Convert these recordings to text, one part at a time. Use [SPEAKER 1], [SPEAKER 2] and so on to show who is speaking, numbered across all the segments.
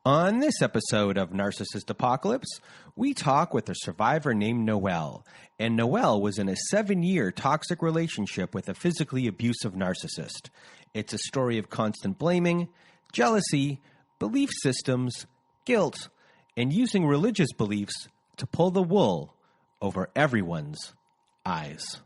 [SPEAKER 1] On this episode of Narcissist Apocalypse, we talk with a survivor named Noelle. And Noelle was in a 7-year toxic relationship with a physically abusive narcissist. It's a story of constant blaming, jealousy, belief systems, guilt, and using religious beliefs to pull the wool over everyone's eyes.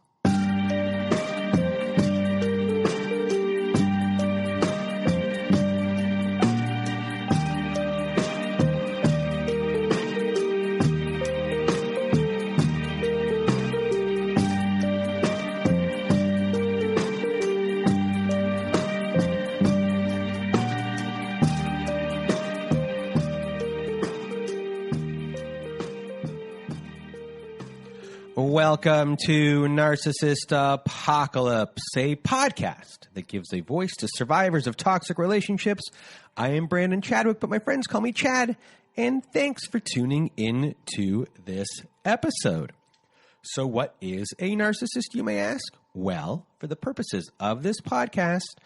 [SPEAKER 1] Welcome to Narcissist Apocalypse, a podcast that gives a voice to survivors of toxic relationships. I am Brandon Chadwick, but my friends call me Chad, and thanks for tuning in to this episode. So what is a narcissist, you may ask? Well, for the purposes of this podcast,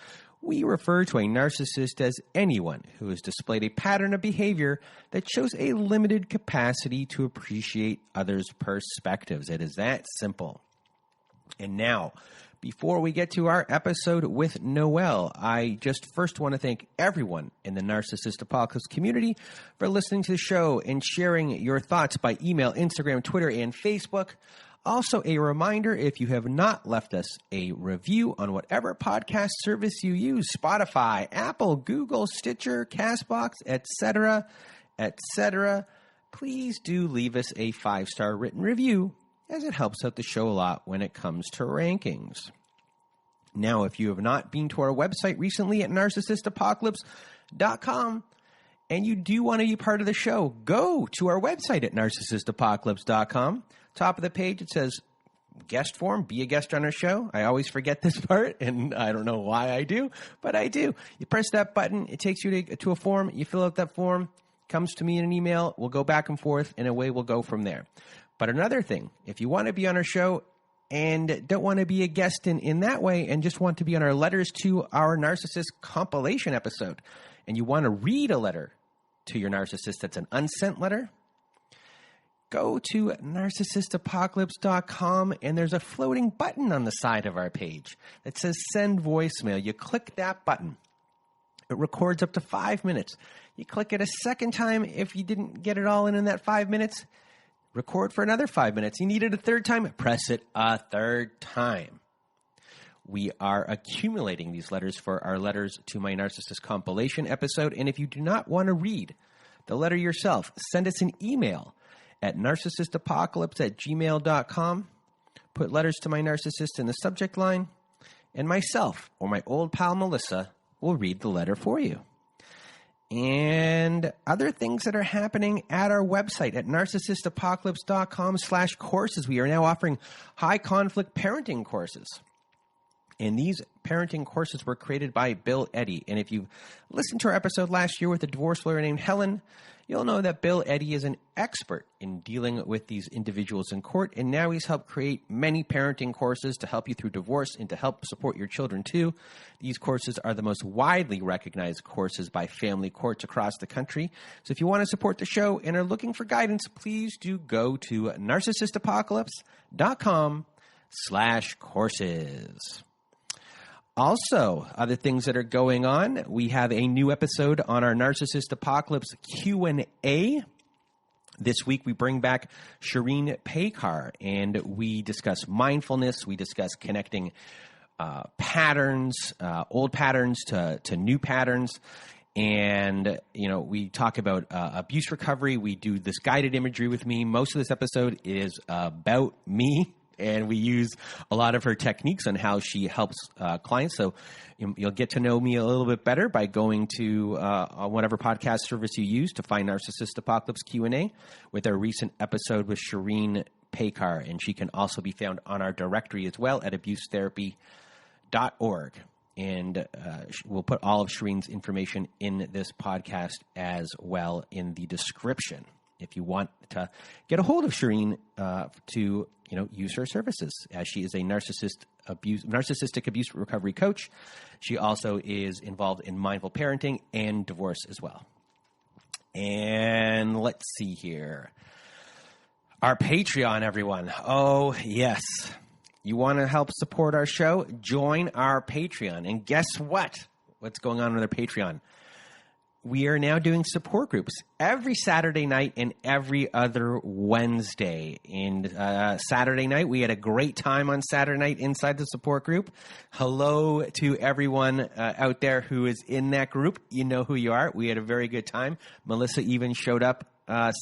[SPEAKER 1] we refer to a narcissist as anyone who has displayed a pattern of behavior that shows a limited capacity to appreciate others' perspectives. It is that simple. And now, before we get to our episode with Noelle, I just first want to thank everyone in the Narcissist Apocalypse community for listening to the show and sharing your thoughts by email, Instagram, Twitter, and Facebook. Also, a reminder, if you have not left us a review on whatever podcast service you use, Spotify, Apple, Google, Stitcher, CastBox, etc., please do leave us a 5-star written review, as it helps out the show a lot when it comes to rankings. Now, if you have not been to our website recently at narcissistapocalypse.com, and you do want to be part of the show, go to our website at narcissistapocalypse.com. Top of the page, it says guest form, be a guest on our show. I always forget this part, and I don't know why I do, but I do. You press that button, it takes you to a form, you fill out that form, comes to me in an email, we'll go back and forth, and away we'll go from there. But another thing, if you want to be on our show and don't want to be a guest in that way and just want to be on our Letters to Our Narcissist compilation episode, and you want to read a letter to your narcissist that's an unsent letter, go to narcissistapocalypse.com, and there's a floating button on the side of our page that says send voicemail. You click that button. It records up to 5 minutes. You click it a second time. If you didn't get it all in that 5 minutes, record for another 5 minutes. You need it a third time, press it a third time. We are accumulating these letters for our Letters to My Narcissist compilation episode, and if you do not want to read the letter yourself, send us an email at narcissistapocalypse@gmail.com. Put Letters to My Narcissist in the subject line, and myself or my old pal Melissa will read the letter for you. And other things that are happening at our website at narcissistapocalypse.com/courses. We are now offering high conflict parenting courses. And these parenting courses were created by Bill Eddy. And if you listened to our episode last year with a divorce lawyer named Helen, you'll know that Bill Eddy is an expert in dealing with these individuals in court. And now he's helped create many parenting courses to help you through divorce and to help support your children too. These courses are the most widely recognized courses by family courts across the country. So if you want to support the show and are looking for guidance, please do go to narcissistapocalypse.com/courses. Also, other things that are going on, we have a new episode on our Narcissist Apocalypse Q&A. This week, we bring back Shireen Paykar, and we discuss mindfulness. We discuss connecting patterns, old patterns to new patterns. And, you know, we talk about abuse recovery. We do this guided imagery with me. Most of this episode is about me. And we use a lot of her techniques on how she helps clients. So you'll get to know me a little bit better by going to whatever podcast service you use to find Narcissist Apocalypse Q&A with our recent episode with Shireen Paykar. And she can also be found on our directory as well at abusetherapy.org. And we'll put all of Shireen's information in this podcast as well in the description. If you want to get a hold of Shireen to use her services, as she is a narcissistic abuse recovery coach. She also is involved in mindful parenting and divorce as well. And let's see here. Our Patreon, everyone. Oh, yes. You want to help support our show? Join our Patreon. And guess what? What's going on with our Patreon? We are now doing support groups every Saturday night and every other Wednesday. And Saturday night, we had a great time on Saturday night inside the support group. Hello to everyone out there who is in that group. You know who you are. We had a very good time. Melissa even showed up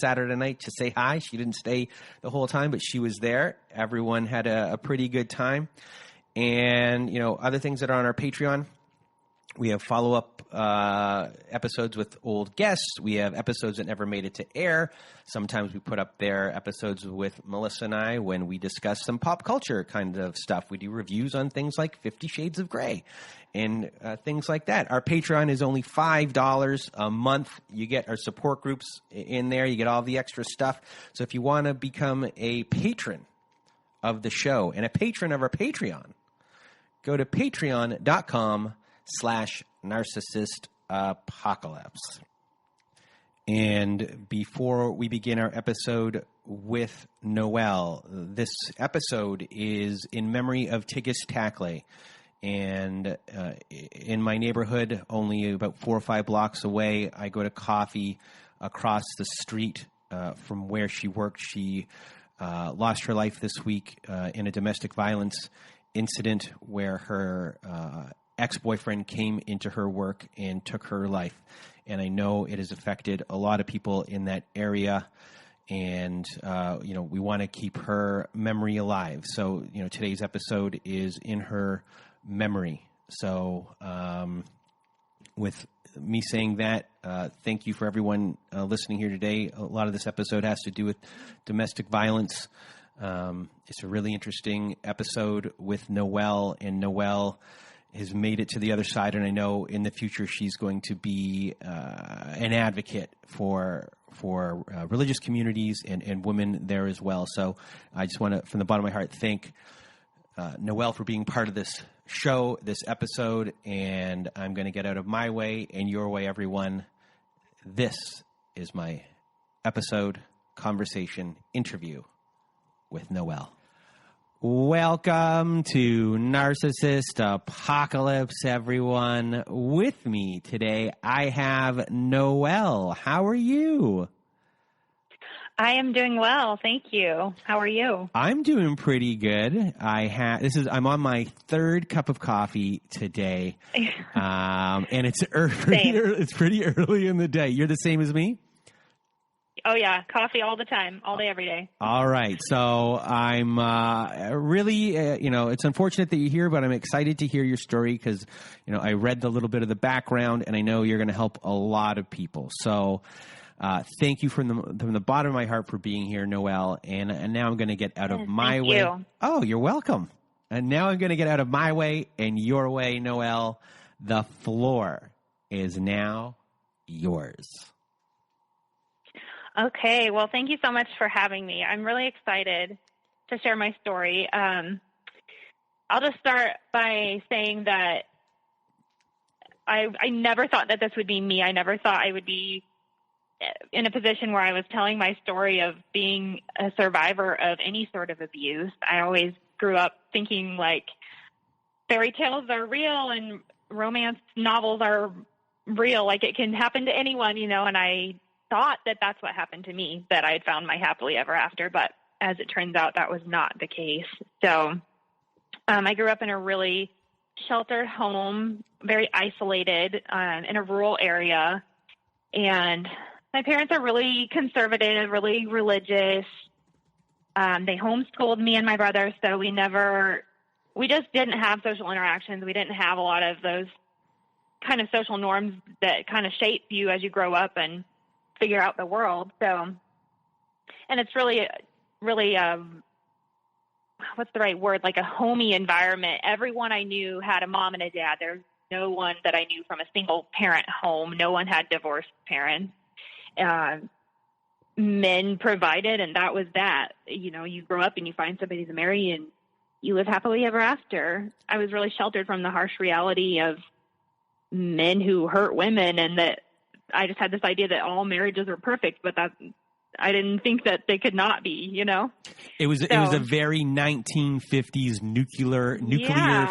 [SPEAKER 1] Saturday night to say hi. She didn't stay the whole time, but she was there. Everyone had a pretty good time. And, you know, other things that are on our Patreon. We have follow-up episodes with old guests. We have episodes that never made it to air. Sometimes we put up there episodes with Melissa and I when we discuss some pop culture kind of stuff. We do reviews on things like 50 Shades of Grey and things like that. Our Patreon is only $5 a month. You get our support groups in there. You get all the extra stuff. So if you want to become a patron of the show and a patron of our Patreon, go to patreon.com/narcissist apocalypse. And before we begin our episode with Noelle, this episode is in memory of Tigges Tackley. And in my neighborhood, only about 4 or 5 blocks away, I go to coffee across the street from where she worked. She lost her life this week in a domestic violence incident where her ex-boyfriend came into her work and took her life. And I know it has affected a lot of people in that area. And, you know, we want to keep her memory alive. So, you know, today's episode is in her memory. So with me saying that, thank you for everyone listening here today. A lot of this episode has to do with domestic violence. It's a really interesting episode with Noelle, and Noelle has made it to the other side, and I know in the future she's going to be an advocate for religious communities and women there as well. So I just want to, from the bottom of my heart, thank Noelle for being part of this show, this episode, and I'm going to get out of my way and your way, everyone. This is my episode, conversation, interview with Noelle. Welcome to Narcissist Apocalypse, everyone. With me today, I have Noelle. How are you?
[SPEAKER 2] I am doing well, thank you. How are you?
[SPEAKER 1] I'm doing pretty good. I'm on my 3rd cup of coffee today, and it's pretty early in the day. You're the same as me?
[SPEAKER 2] Oh, yeah. Coffee all the time, all day, every day.
[SPEAKER 1] All right. So I'm really, it's unfortunate that you're here, but I'm excited to hear your story because, you know, I read a little bit of the background, and I know you're going to help a lot of people. So thank you from the bottom of my heart for being here, Noelle. And now I'm going to get out of my way.
[SPEAKER 2] You.
[SPEAKER 1] Oh, you're welcome. And now I'm going to get out of my way and your way, Noelle. The floor is now yours.
[SPEAKER 2] Okay, well, thank you so much for having me. I'm really excited to share my story. I'll just start by saying that I never thought that this would be me. I never thought I would be in a position where I was telling my story of being a survivor of any sort of abuse. I always grew up thinking, like, fairy tales are real and romance novels are real. Like, it can happen to anyone, you know, and I thought that that's what happened to me, that I had found my happily ever after, but as it turns out, that was not the case. So I grew up in a really sheltered home, very isolated, in a rural area, and my parents are really conservative, really religious. They homeschooled me and my brother, so we just didn't have social interactions. We didn't have a lot of those kind of social norms that kind of shape you as you grow up and figure out the world. So, and it's really, what's the right word? Like a homey environment. Everyone I knew had a mom and a dad. There's no one that I knew from a single parent home. No one had divorced parents. Men provided, and that was that. You know, you grow up and you find somebody to marry and you live happily ever after. I was really sheltered from the harsh reality of men who hurt women and that I just had this idea that all marriages are perfect, but I didn't think that they could not be, you know?
[SPEAKER 1] It was a very 1950s nuclear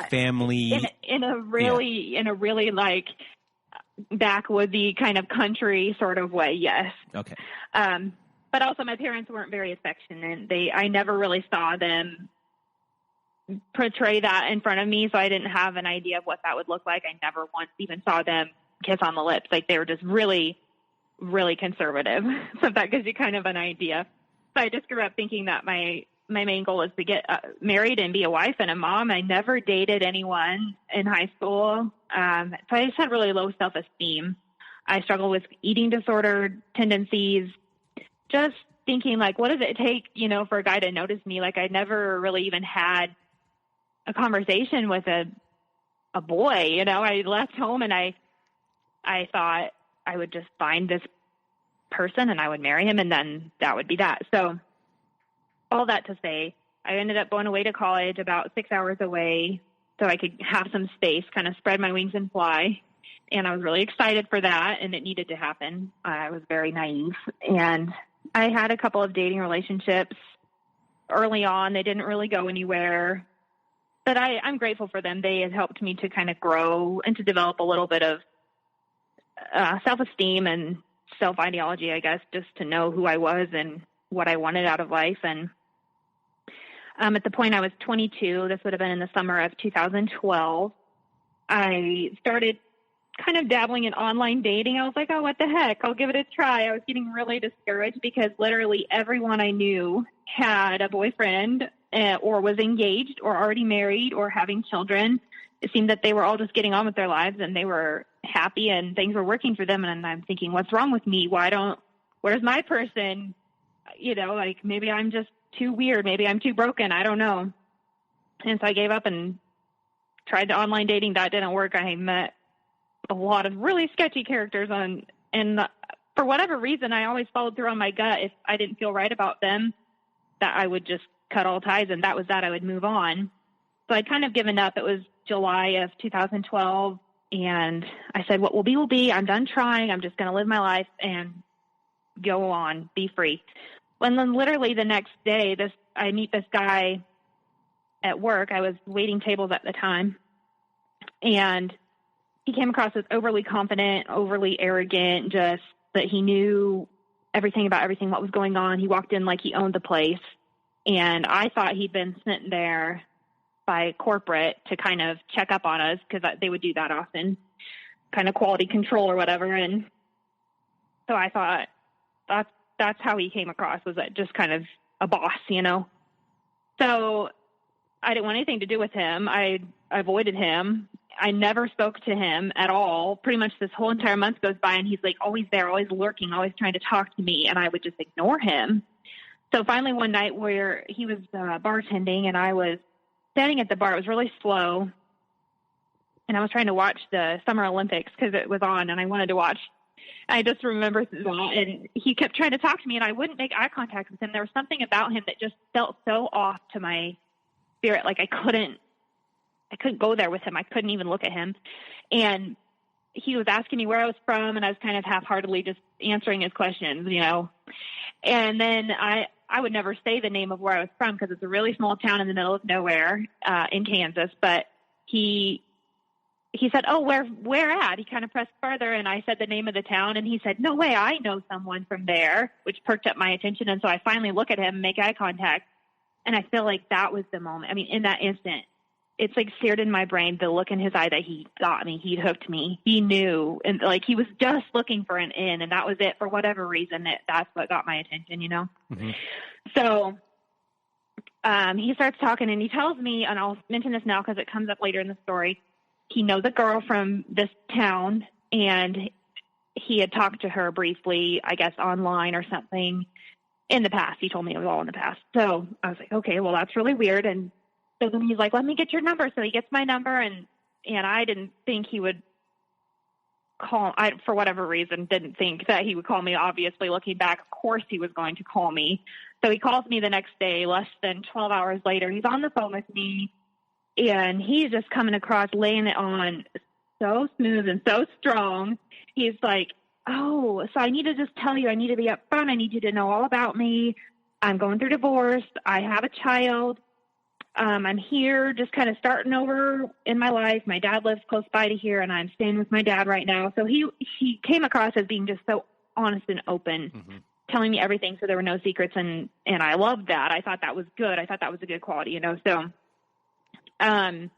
[SPEAKER 1] family.
[SPEAKER 2] In a really like backwoodsy kind of country sort of way. Yes.
[SPEAKER 1] Okay.
[SPEAKER 2] But also my parents weren't very affectionate. I never really saw them portray that in front of me. So I didn't have an idea of what that would look like. I never once even saw them kiss on the lips. Like they were just really, really conservative. So that gives you kind of an idea. So I just grew up thinking that my main goal is to get married and be a wife and a mom. I never dated anyone in high school. So I just had really low self-esteem. I struggled with eating disorder tendencies, just thinking like, what does it take, you know, for a guy to notice me? Like I never really even had a conversation with a boy, you know. I left home and I thought I would just find this person and I would marry him and then that would be that. So all that to say, I ended up going away to college about 6 hours away so I could have some space, kind of spread my wings and fly. And I was really excited for that, and it needed to happen. I was very naive. And I had a couple of dating relationships early on. They didn't really go anywhere. But I'm grateful for them. They had helped me to kind of grow and to develop a little bit of self-esteem and self-ideology, I guess, just to know who I was and what I wanted out of life. And at the point I was 22, this would have been in the summer of 2012, I started kind of dabbling in online dating. I was like, oh, what the heck? I'll give it a try. I was getting really discouraged because literally everyone I knew had a boyfriend or was engaged or already married or having children. It seemed that they were all just getting on with their lives and they were happy and things were working for them. And I'm thinking, what's wrong with me? Where's my person? You know, like maybe I'm just too weird. Maybe I'm too broken. I don't know. And so I gave up and tried the online dating. That didn't work. I met a lot of really sketchy characters and for whatever reason, I always followed through on my gut. If I didn't feel right about them, that I would just cut all ties, and that was that. I would move on. So I'd kind of given up. It was July of 2012, and I said, what will be will be. I'm done trying. I'm just going to live my life and go on, be free. And then literally the next day, I meet this guy at work. I was waiting tables at the time, and he came across as overly confident, overly arrogant, just that he knew everything about everything, what was going on. He walked in like he owned the place. And I thought he'd been sent there by corporate to kind of check up on us because they would do that often, kind of quality control or whatever. And so I thought that's how he came across, was that just kind of a boss, you know. So I didn't want anything to do with him. I avoided him. I never spoke to him at all. Pretty much this whole entire month goes by and he's like always there, always lurking, always trying to talk to me. And I would just ignore him. So finally one night where he was bartending and I was standing at the bar, it was really slow. And I was trying to watch the Summer Olympics because it was on and I wanted to watch. I just remember that, and he kept trying to talk to me and I wouldn't make eye contact with him. There was something about him that just felt so off to my spirit. Like I couldn't go there with him. I couldn't even look at him. And he was asking me where I was from, and I was kind of half-heartedly just answering his questions, you know. And then I would never say the name of where I was from because it's a really small town in the middle of nowhere in Kansas. But he said, oh, where at? He kind of pressed further, and I said the name of the town, and he said, no way, I know someone from there, which perked up my attention. And so I finally look at him and make eye contact, and I feel like that was the moment. I mean, in that instant, it's like seared in my brain, the look in his eye that he got me, he'd hooked me, he knew, and like he was just looking for an in, and that was it. For whatever reason, that's what got my attention, you know? Mm-hmm. So he starts talking, and he tells me, and I'll mention this now because it comes up later in the story, he knows a girl from this town, and he had talked to her briefly, I guess, online or something in the past. He told me it was all in the past. So I was like, okay, well, that's really weird. And so then he's like, let me get your number. So he gets my number, and I didn't think he would call. I, for whatever reason, didn't think that he would call me. Obviously, looking back, of course he was going to call me. So he calls me the next day, less than 12 hours later. He's on the phone with me, and he's just coming across, laying it on so smooth and so strong. He's like, oh, so I need to just tell you, I need to be upfront. I need you to know all about me. I'm going through divorce. I have a child. I'm here just kind of starting over in my life. My dad lives close by to here, and I'm staying with my dad right now. So he came across as being just so honest and open, telling me everything, so there were no secrets, and I loved that. I thought that was good. I thought that was a good quality, you know. So, and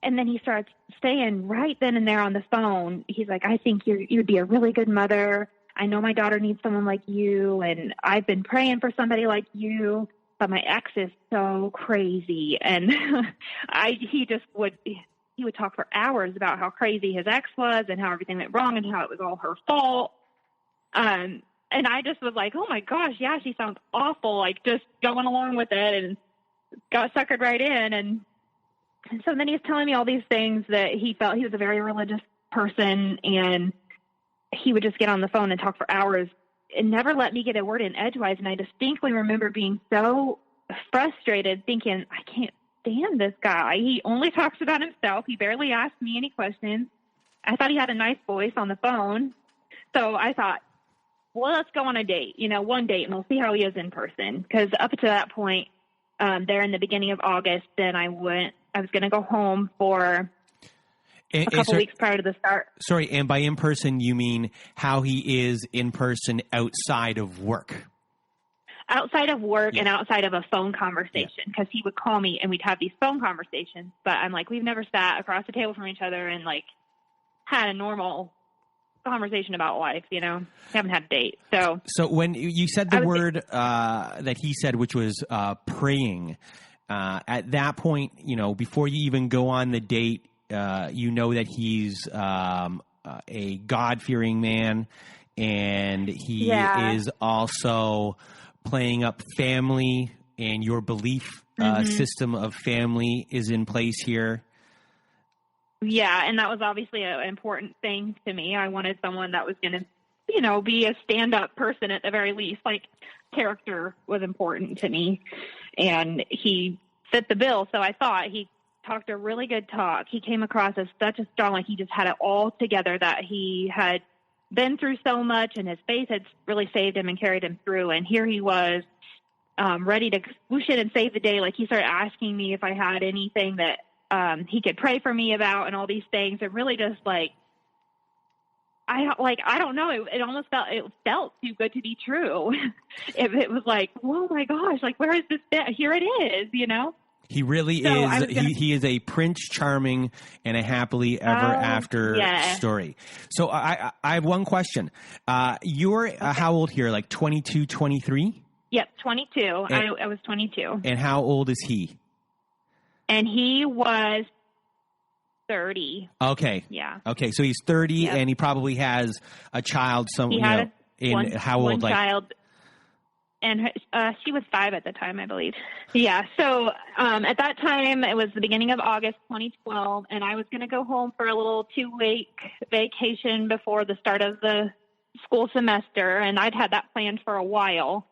[SPEAKER 2] then he starts saying right then and there on the phone, he's like, I think you'd be a really good mother. I know my daughter needs someone like you, and I've been praying for somebody like you. But my ex is so crazy. And he would talk for hours about how crazy his ex was and how everything went wrong and how it was all her fault. And I just was like, oh my gosh, yeah, she sounds awful. Like just going along with it, and got suckered right in. And so then he's telling me all these things that he felt. He was a very religious person, and he would just get on the phone and talk for hours and never let me get a word in edgewise. And I distinctly remember being so frustrated, thinking, I can't stand this guy. He only talks about himself. He barely asks me any questions. I thought he had a nice voice on the phone. So I thought, well, let's go on a date, one date, and we'll see how he is in person. Because up to that point, there in the beginning of August, then I was going to go home for a couple weeks prior to the start.
[SPEAKER 1] Sorry, and by in person, you mean how he is in person outside of work?
[SPEAKER 2] Outside of work and outside of a phone conversation, because he would call me and we'd have these phone conversations. But I'm like, we've never sat across the table from each other and like had a normal conversation about life, We haven't had a date. So
[SPEAKER 1] when you said the word that he said, which was praying, at that point, before you even go on the date, that he's a God-fearing man, and he is also playing up family, and your belief system of family is in place here.
[SPEAKER 2] Yeah, and that was obviously an important thing to me. I wanted someone that was going to, be a stand-up person at the very least. Like, character was important to me, and he fit the bill, so I thought he talked a really good talk. He came across as such a strong, like he just had it all together, that he had been through so much and his faith had really saved him and carried him through. And here he was ready to swoosh in and save the day. Like he started asking me if I had anything that he could pray for me about and all these things. And really just I don't know. It almost felt too good to be true. It was like, oh my gosh, like where is this bit? Here it is,
[SPEAKER 1] He really is. He is a Prince Charming and a happily ever after story. So I have one question. You're how old here? Like 22, 23?
[SPEAKER 2] Yep, 22. I was 22.
[SPEAKER 1] And how old is he?
[SPEAKER 2] And he was 30.
[SPEAKER 1] Okay.
[SPEAKER 2] Yeah.
[SPEAKER 1] Okay, so he's 30, and he probably has a child. How old?
[SPEAKER 2] One child. And she was 5 at the time, I believe. Yeah. So at that time, it was the beginning of August 2012, and I was going to go home for a little 2-week vacation before the start of the school semester, and I'd had that planned for a while.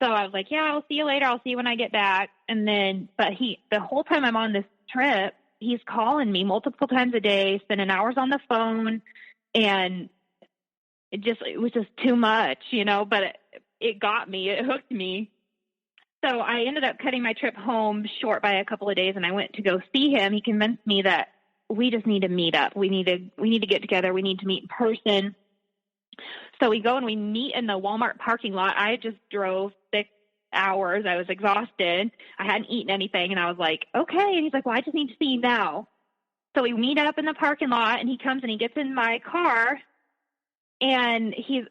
[SPEAKER 2] So I was like, yeah, I'll see you later. I'll see you when I get back. And then, but the whole time I'm on this trip, he's calling me multiple times a day, spending hours on the phone, and it was just too much, but it got me. It hooked me. So I ended up cutting my trip home short by a couple of days, and I went to go see him. He convinced me that we just need to meet up. We need to get together. We need to meet in person. So we go and we meet in the Walmart parking lot. I just drove 6 hours. I was exhausted. I hadn't eaten anything, and I was like, okay. And he's like, well, I just need to see you now. So we meet up in the parking lot, and he comes and he gets in my car. And he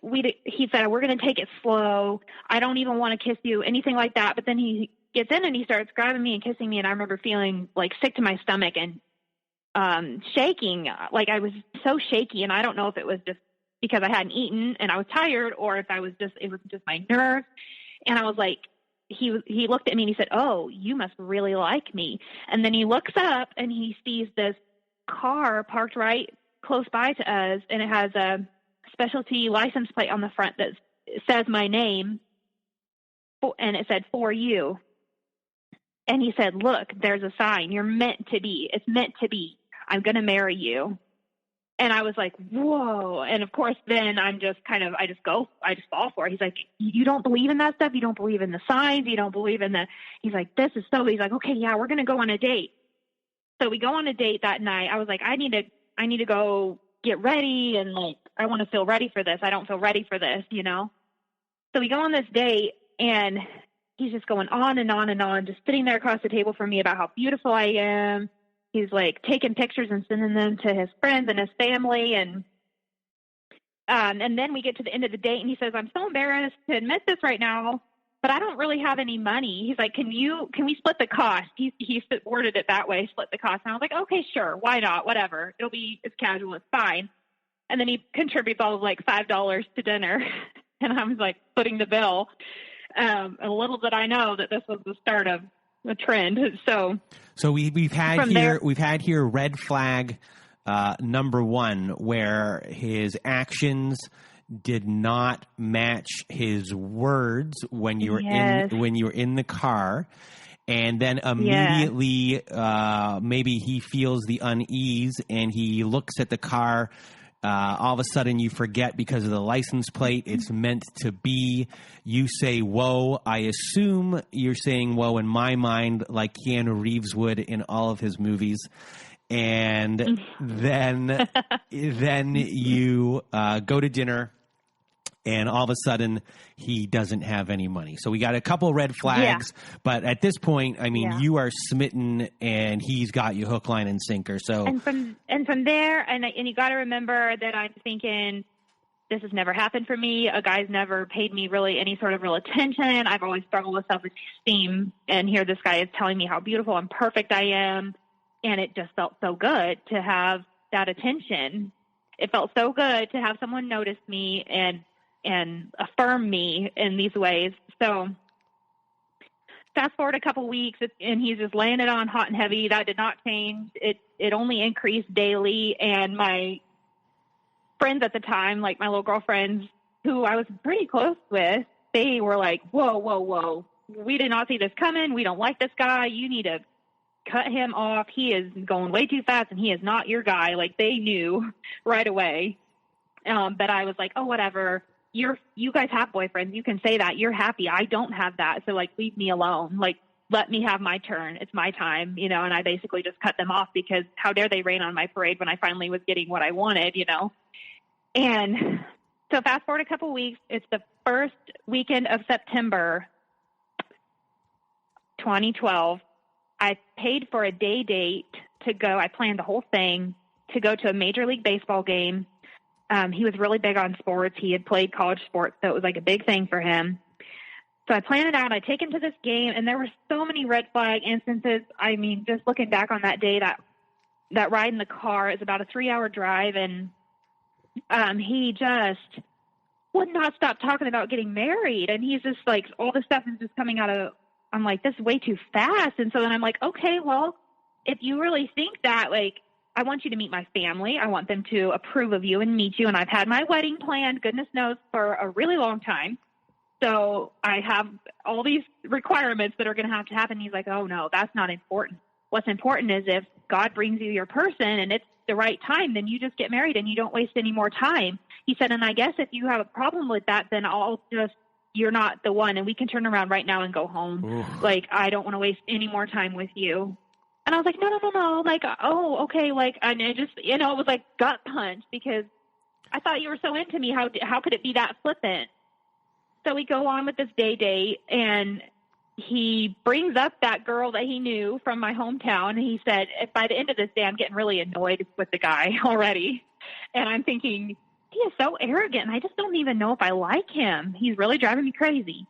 [SPEAKER 2] said, we're going to take it slow. I don't even want to kiss you, anything like that. But then he gets in and he starts grabbing me and kissing me. And I remember feeling like sick to my stomach and shaking. Like I was so shaky. And I don't know if it was just because I hadn't eaten and I was tired, or if it was just my nerves. And I was like, he looked at me and he said, oh, you must really like me. And then he looks up and he sees this car parked right close by to us. And it has a specialty license plate on the front that says my name, and it said, for you. And he said, look, there's a sign. You're meant to be. It's meant to be. I'm going to marry you. And I was like, whoa. And of course, then I just fall for it. He's like, you don't believe in that stuff? You don't believe in the signs? You don't believe in he's like, he's like, okay, yeah, we're going to go on a date. So we go on a date that night. I was like, I need to go get ready. And like, I want to feel ready for this. I don't feel ready for this, you know? So we go on this date and he's just going on and on and on, just sitting there across the table from me about how beautiful I am. He's like taking pictures and sending them to his friends and his family. And then we get to the end of the date and he says, I'm so embarrassed to admit this right now, but I don't really have any money. He's like, can we split the cost? He worded it that way, split the cost. And I was like, okay, sure. Why not? Whatever. It's casual. It's fine. And then he contributes all of like $5 to dinner. And I was like footing the bill. A little did I know that this was the start of a trend. So we've had here red flag number one, where his actions did not match his words when you were in the car, and then immediately maybe he feels the unease and he looks at the car. All of a sudden you forget because of the license plate it's meant to be. You say whoa. I assume you're saying whoa in my mind like Keanu Reeves would in all of his movies. And then you go to dinner and all of a sudden he doesn't have any money. So we got a couple red flags, but at this point, I mean, you are smitten and he's got you hook, line, and sinker. So and from there, and you got to remember that I'm thinking, this has never happened for me. A guy's never paid me really any sort of real attention. I've always struggled with self-esteem, and here this guy is telling me how beautiful and perfect I am, and it just felt so good to have that attention. It felt so good to have someone notice me and affirm me in these ways. So fast forward a couple weeks and he's just laying it on hot and heavy. That did not change. It only increased daily. And my friends at the time, like my little girlfriends who I was pretty close with, they were like, whoa. We did not see this coming. We don't like this guy. You need to cut him off. He is going way too fast and he is not your guy. Like they knew right away. But I was like, oh, whatever. You guys have boyfriends. You can say that. You're happy. I don't have that. So like, leave me alone. Like, let me have my turn. It's my time, you know, and I basically just cut them off because how dare they rain on my parade when I finally was getting what I wanted, you know? And so fast forward a couple weeks, it's the first weekend of September, 2012. I paid for a day date to go. I planned the whole thing to go to a Major League Baseball game. He was really big on sports. He had played college sports, so it was like a big thing for him. So I planned it out. I take him to this game, and there were so many red flag instances. I mean, just looking back on that day, that ride in the car is about a 3-hour drive, and he just would not stop talking about getting married. And he's just like, all this stuff is just coming out of, I'm like, this is way too fast. And so then I'm like, okay, well, if you really think that, like, I want you to meet my family. I want them to approve of you and meet you. And I've had my wedding planned, goodness knows, for a really long time. So I have all these requirements that are going to have to happen. He's like, oh, no, that's not important. What's important is if God brings you your person and it's the right time, then you just get married and you don't waste any more time. He said, and I guess if you have a problem with that, then you're not the one and we can turn around right now and go home. Oof. Like, I don't want to waste any more time with you. And I was like, no. Like, oh, okay. Like, and it just, it was like gut punch because I thought you were so into me. How could it be that flippant? So we go on with this day date and he brings up that girl that he knew from my hometown. And he said, by the end of this day, I'm getting really annoyed with the guy already. And I'm thinking, he is so arrogant. And I just don't even know if I like him. He's really driving me crazy.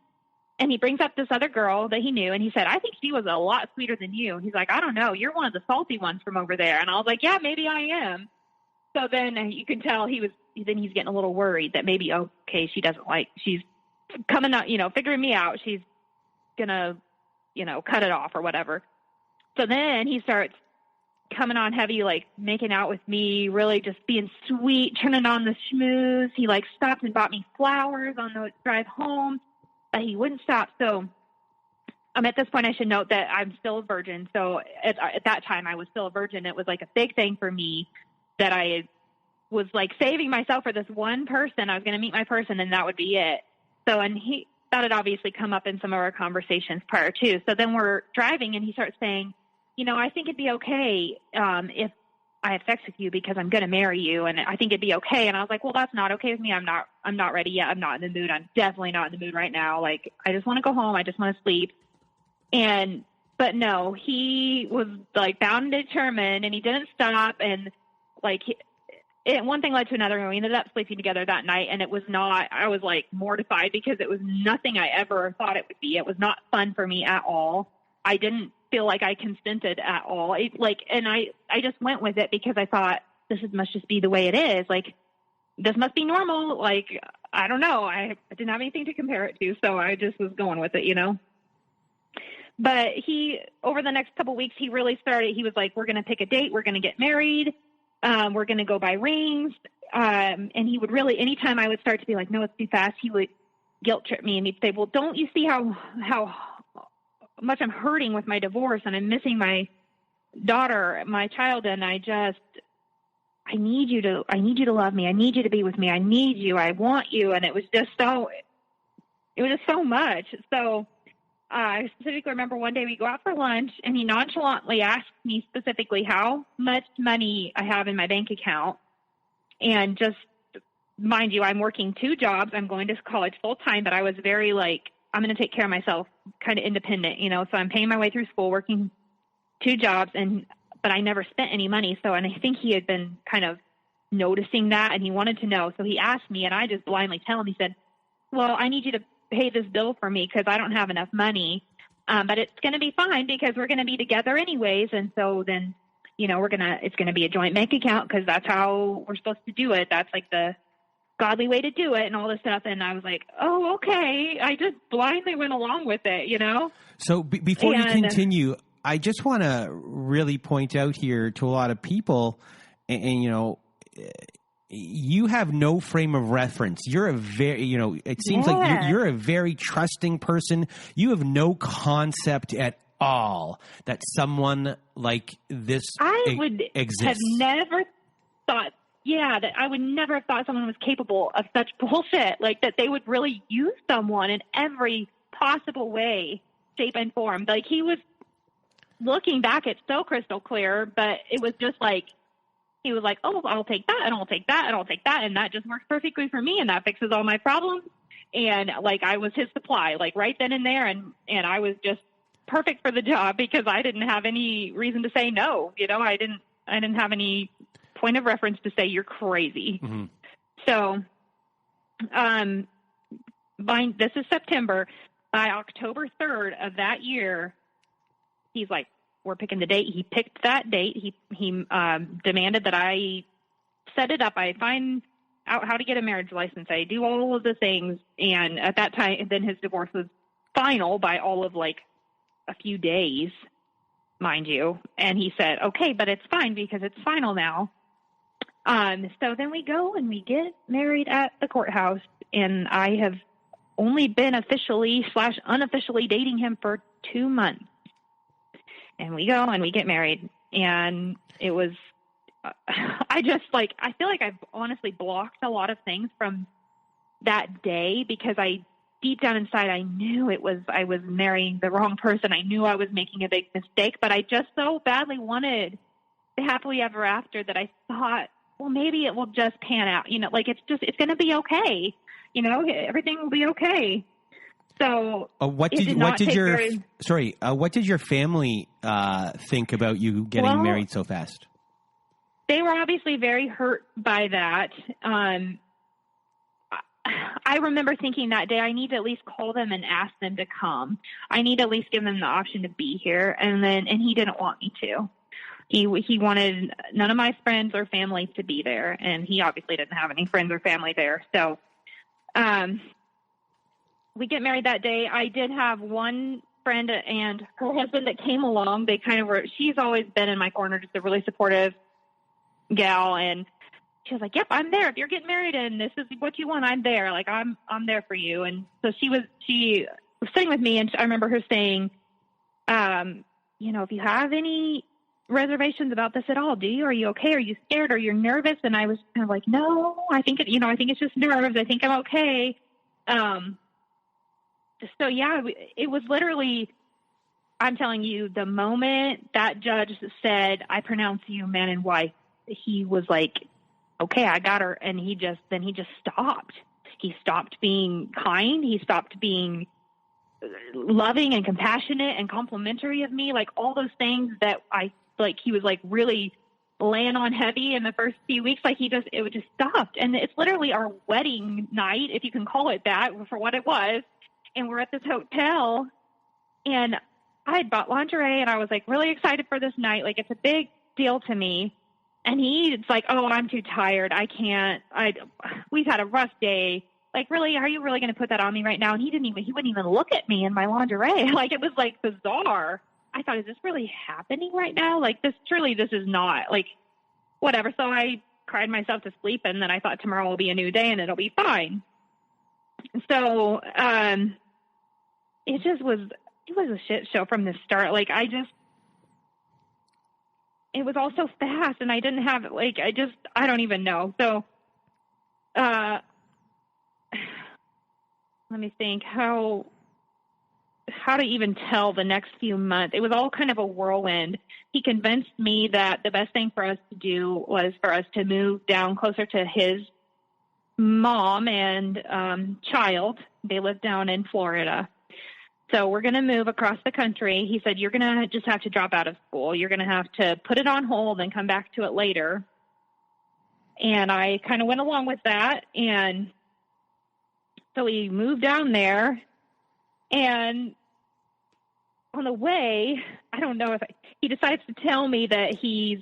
[SPEAKER 2] And he brings up this other girl that he knew, and he said, I think she was a lot sweeter than you. He's like, I don't know. You're one of the salty ones from over there. And I was like, yeah, maybe I am. So then you can tell he's getting a little worried that maybe, okay, she's coming up, figuring me out. She's going to, cut it off or whatever. So then he starts coming on heavy, like making out with me, really just being sweet, turning on the schmooze. He like stopped and bought me flowers on the drive home. But he wouldn't stop. So at this point, I should note that I'm still a virgin. So at that time, I was still a virgin. It was like a big thing for me that I was like saving myself for this one person. I was going to meet my person and that would be it. So, and that had obviously come up in some of our conversations prior to. So then we're driving and he starts saying, I think it'd be okay if I have sex with you because I'm going to marry you. And I think it'd be okay. And I was like, well, that's not okay with me. I'm not ready yet. I'm not in the mood. I'm definitely not in the mood right now. Like, I just want to go home. I just want to sleep. But no, he was like bound and determined and he didn't stop. And like, one thing led to another, and we ended up sleeping together that night. And it was not, I was like mortified because it was nothing I ever thought it would be. It was not fun for me at all. I didn't feel like I consented at all. And I just went with it because I thought must just be the way it is. Like, this must be normal. Like, I don't know. I didn't have anything to compare it to. So I just was going with it, But over the next couple of weeks, he really started, he was like, we're going to pick a date. We're going to get married. We're going to go buy rings. And he would really, anytime I would start to be like, no, it's too fast, he would guilt trip me and he'd say, well, don't you see how much I'm hurting with my divorce and I'm missing my daughter, my child. And I need you to love me. I need you to be with me. I need you. I want you. And it was just so much. So I specifically remember one day we go out for lunch and he nonchalantly asked me specifically how much money I have in my bank account. And just mind you, I'm working 2 jobs. I'm going to college full time, but I was very like, I'm going to take care of myself, kind of independent, so I'm paying my way through school, working 2 jobs, but I never spent any money. So, and I think he had been kind of noticing that and he wanted to know. So he asked me and I just blindly tell him, he said, well, I need you to pay this bill for me because I don't have enough money. But it's going to be fine because we're going to be together anyways. And so then, it's going to be a joint bank account because that's how we're supposed to do it. That's like the godly way to do it and all this stuff. And I was like, oh, okay. I just blindly went along with it,
[SPEAKER 1] So before you continue, I just want to really point out here to a lot of people and you have no frame of reference. You're a very, it seems like you're a very trusting person. You have no concept at all that someone like this exists.
[SPEAKER 2] Have never thought, that I would never have thought someone was capable of such bullshit, like that they would really use someone in every possible way, shape, and form. Like, he was looking back, it's so crystal clear, but it was just like, he was like, oh, I'll take that, and I'll take that, and I'll take that, and that just works perfectly for me, and that fixes all my problems. And, like, I was his supply, like, right then and there, and I was just perfect for the job because I didn't have any reason to say no. I didn't have any point of reference to say you're crazy. Mm-hmm. So, this is September. By October 3rd of that year, he's like, we're picking the date. He picked that date. He demanded that I set it up. I find out how to get a marriage license. I do all of the things. And at that time, then his divorce was final by all of like a few days, mind you. And he said, okay, but it's fine because it's final now. So then we go and we get married at the courthouse, and I have only been officially / unofficially dating him for 2 months. And we go and we get married, and it was, I feel like I've honestly blocked a lot of things from that day because deep down inside, I knew I was marrying the wrong person. I knew I was making a big mistake, but I just so badly wanted the happily ever after that I thought, well, maybe it will just pan out, like it's going to be okay. Everything will be okay. So
[SPEAKER 1] what did your family think about you getting married so fast?
[SPEAKER 2] They were obviously very hurt by that. I remember thinking that day, I need to at least call them and ask them to come. I need to at least give them the option to be here. And he didn't want me to. He wanted none of my friends or family to be there, and he obviously didn't have any friends or family there. So, we get married that day. I did have one friend and her husband that came along. They kind of were, she's always been in my corner, just a really supportive gal. And she was like, yep, I'm there. If you're getting married and this is what you want, I'm there. Like, I'm there for you. And so she was sitting with me, and I remember her saying, if you have any reservations about this at all, do you? Are you okay? Are you scared? Are you nervous? And I was kind of like, no, I think it's just nerves. I think I'm okay. So yeah, it was literally, I'm telling you, the moment that judge said, I pronounce you man and wife, he was like, okay, I got her. And he just stopped. He stopped being kind. He stopped being loving and compassionate and complimentary of me. Like all those things that he was like really laying on heavy in the first few weeks. Like it just stopped. And it's literally our wedding night, if you can call it that, for what it was. And we're at this hotel, and I had bought lingerie, and I was like really excited for this night. Like it's a big deal to me. And he's like, oh, I'm too tired. I can't. We've had a rough day. Like, really, are you really going to put that on me right now? And he wouldn't even look at me in my lingerie. Like, it was like bizarre. I thought, is this really happening right now? Like, this is not, like, whatever. So I cried myself to sleep, and then I thought tomorrow will be a new day and it'll be fine. So, it was a shit show from the start. Like, it was all so fast, and I didn't have, like, I don't even know. So, let me think how to even tell the next few months. It was all kind of a whirlwind. He convinced me that the best thing for us to do was for us to move down closer to his mom and child. They live down in Florida. So we're going to move across the country. He said, you're going to just have to drop out of school. You're going to have to put it on hold and come back to it later. And I kind of went along with that. And so we moved down there, and on the way, I don't know he decides to tell me that he's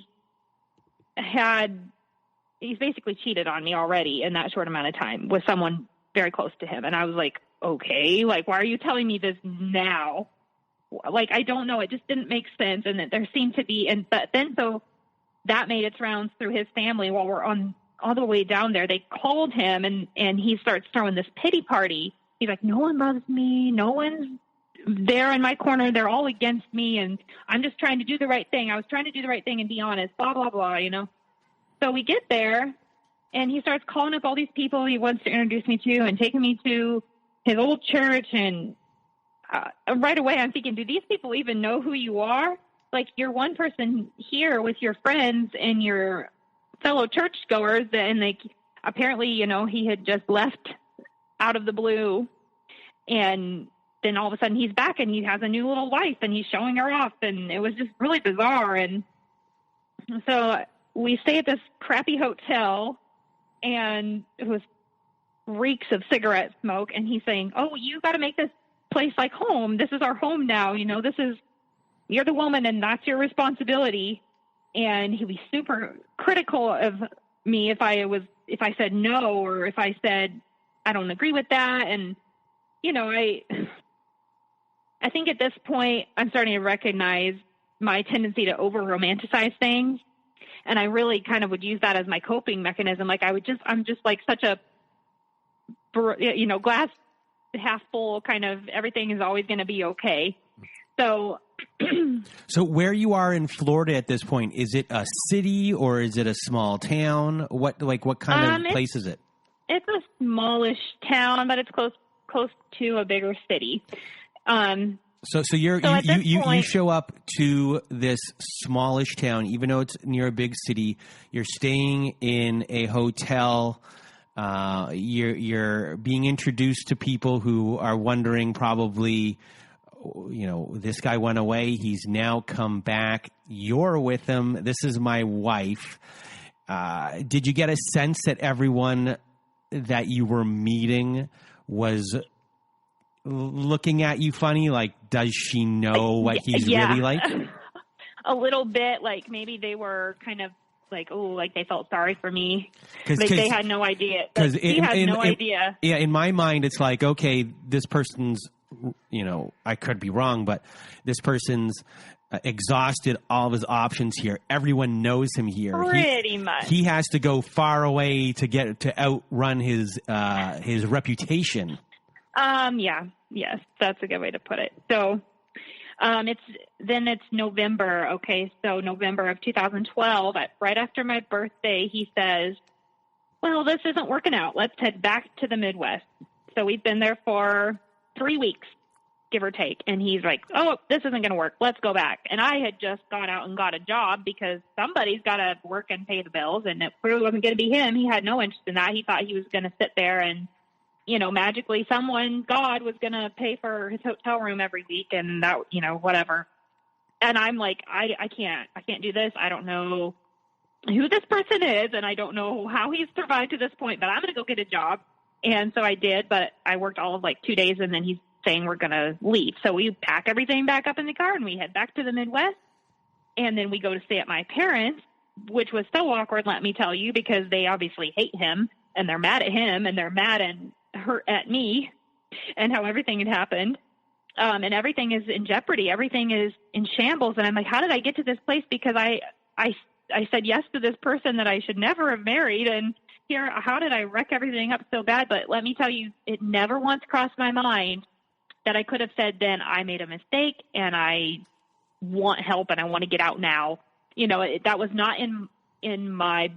[SPEAKER 2] basically cheated on me already in that short amount of time with someone very close to him. And I was like, okay, like, why are you telling me this now? Like, I don't know. It just didn't make sense. And that there seemed to be, but then so that made its rounds through his family while we're on all the way down there. They called him, and he starts throwing this pity party. He's like, no one loves me. No one's there in my corner. They're all against me. And I'm just trying to do the right thing. I was trying to do the right thing and be honest, blah, blah, blah, you know? So we get there, and he starts calling up all these people he wants to introduce me to and taking me to his old church. And right away I'm thinking, do these people even know who you are? Like, you're one person here with your friends and your fellow churchgoers, and like, apparently, you know, he had just left out of the blue, and then all of a sudden he's back and he has a new little wife and he's showing her off, and it was just really bizarre. And so we stay at this crappy hotel, and it was reeks of cigarette smoke, and he's saying, oh, you got to make this place like home. This is our home now. You know, you're the woman, and that's your responsibility. And he was super critical of me if I said no, or if I said I don't agree with that. And, you know, I think at this point I'm starting to recognize my tendency to over romanticize things. And I really kind of would use that as my coping mechanism. Like, I'm just like such a, you know, glass half full kind of, everything is always going to be okay. So,
[SPEAKER 1] so where you are in Florida at this point, is it a city or is it a small town? What kind of place is it?
[SPEAKER 2] It's a smallish town, but it's close to a bigger city.
[SPEAKER 1] So you show up to this smallish town, even though it's near a big city. You're staying in a hotel. You're being introduced to people who are wondering probably, you know, this guy went away. He's now come back. You're with him. This is my wife. Did you get a sense that everyone that you were meeting was looking at you funny? Like, does she know what he's really like?
[SPEAKER 2] A little bit. Like, maybe they were kind of like, oh, like they felt sorry for me. Like, they had no idea. Like, he had no idea.
[SPEAKER 1] Yeah, in my mind, it's like, okay, this person's, you know, I could be wrong, but this person's exhausted all of his options here. Everyone knows him here.
[SPEAKER 2] Pretty much.
[SPEAKER 1] He has to go far away to outrun his reputation.
[SPEAKER 2] Yeah. Yes, that's a good way to put it. So, It's November. Okay. So November of 2012, right after my birthday, he says, well, this isn't working out. Let's head back to the Midwest. So we've been there for 3 weeks, give or take. And he's like, oh, this isn't going to work. Let's go back. And I had just gone out and got a job because somebody's got to work and pay the bills. And it clearly wasn't going to be him. He had no interest in that. He thought he was going to sit there and, magically God was going to pay for his hotel room every week and that, whatever. And I'm like, I can't do this. I don't know who this person is. And I don't know how he's survived to this point, but I'm going to go get a job. And so I did, but I worked all of 2 days and then he's saying we're going to leave. So we pack everything back up in the car and we head back to the Midwest. And then we go to stay at my parents, which was so awkward, let me tell you, because they obviously hate him and they're mad at him and they're mad and hurt at me and how everything had happened. And everything is in jeopardy. Everything is in shambles. And I'm like, how did I get to this place? Because I said yes to this person that I should never have married. And here, how did I wreck everything up so bad? But let me tell you, it never once crossed my mind that I could have said then I made a mistake and I want help and I want to get out now. That was not in my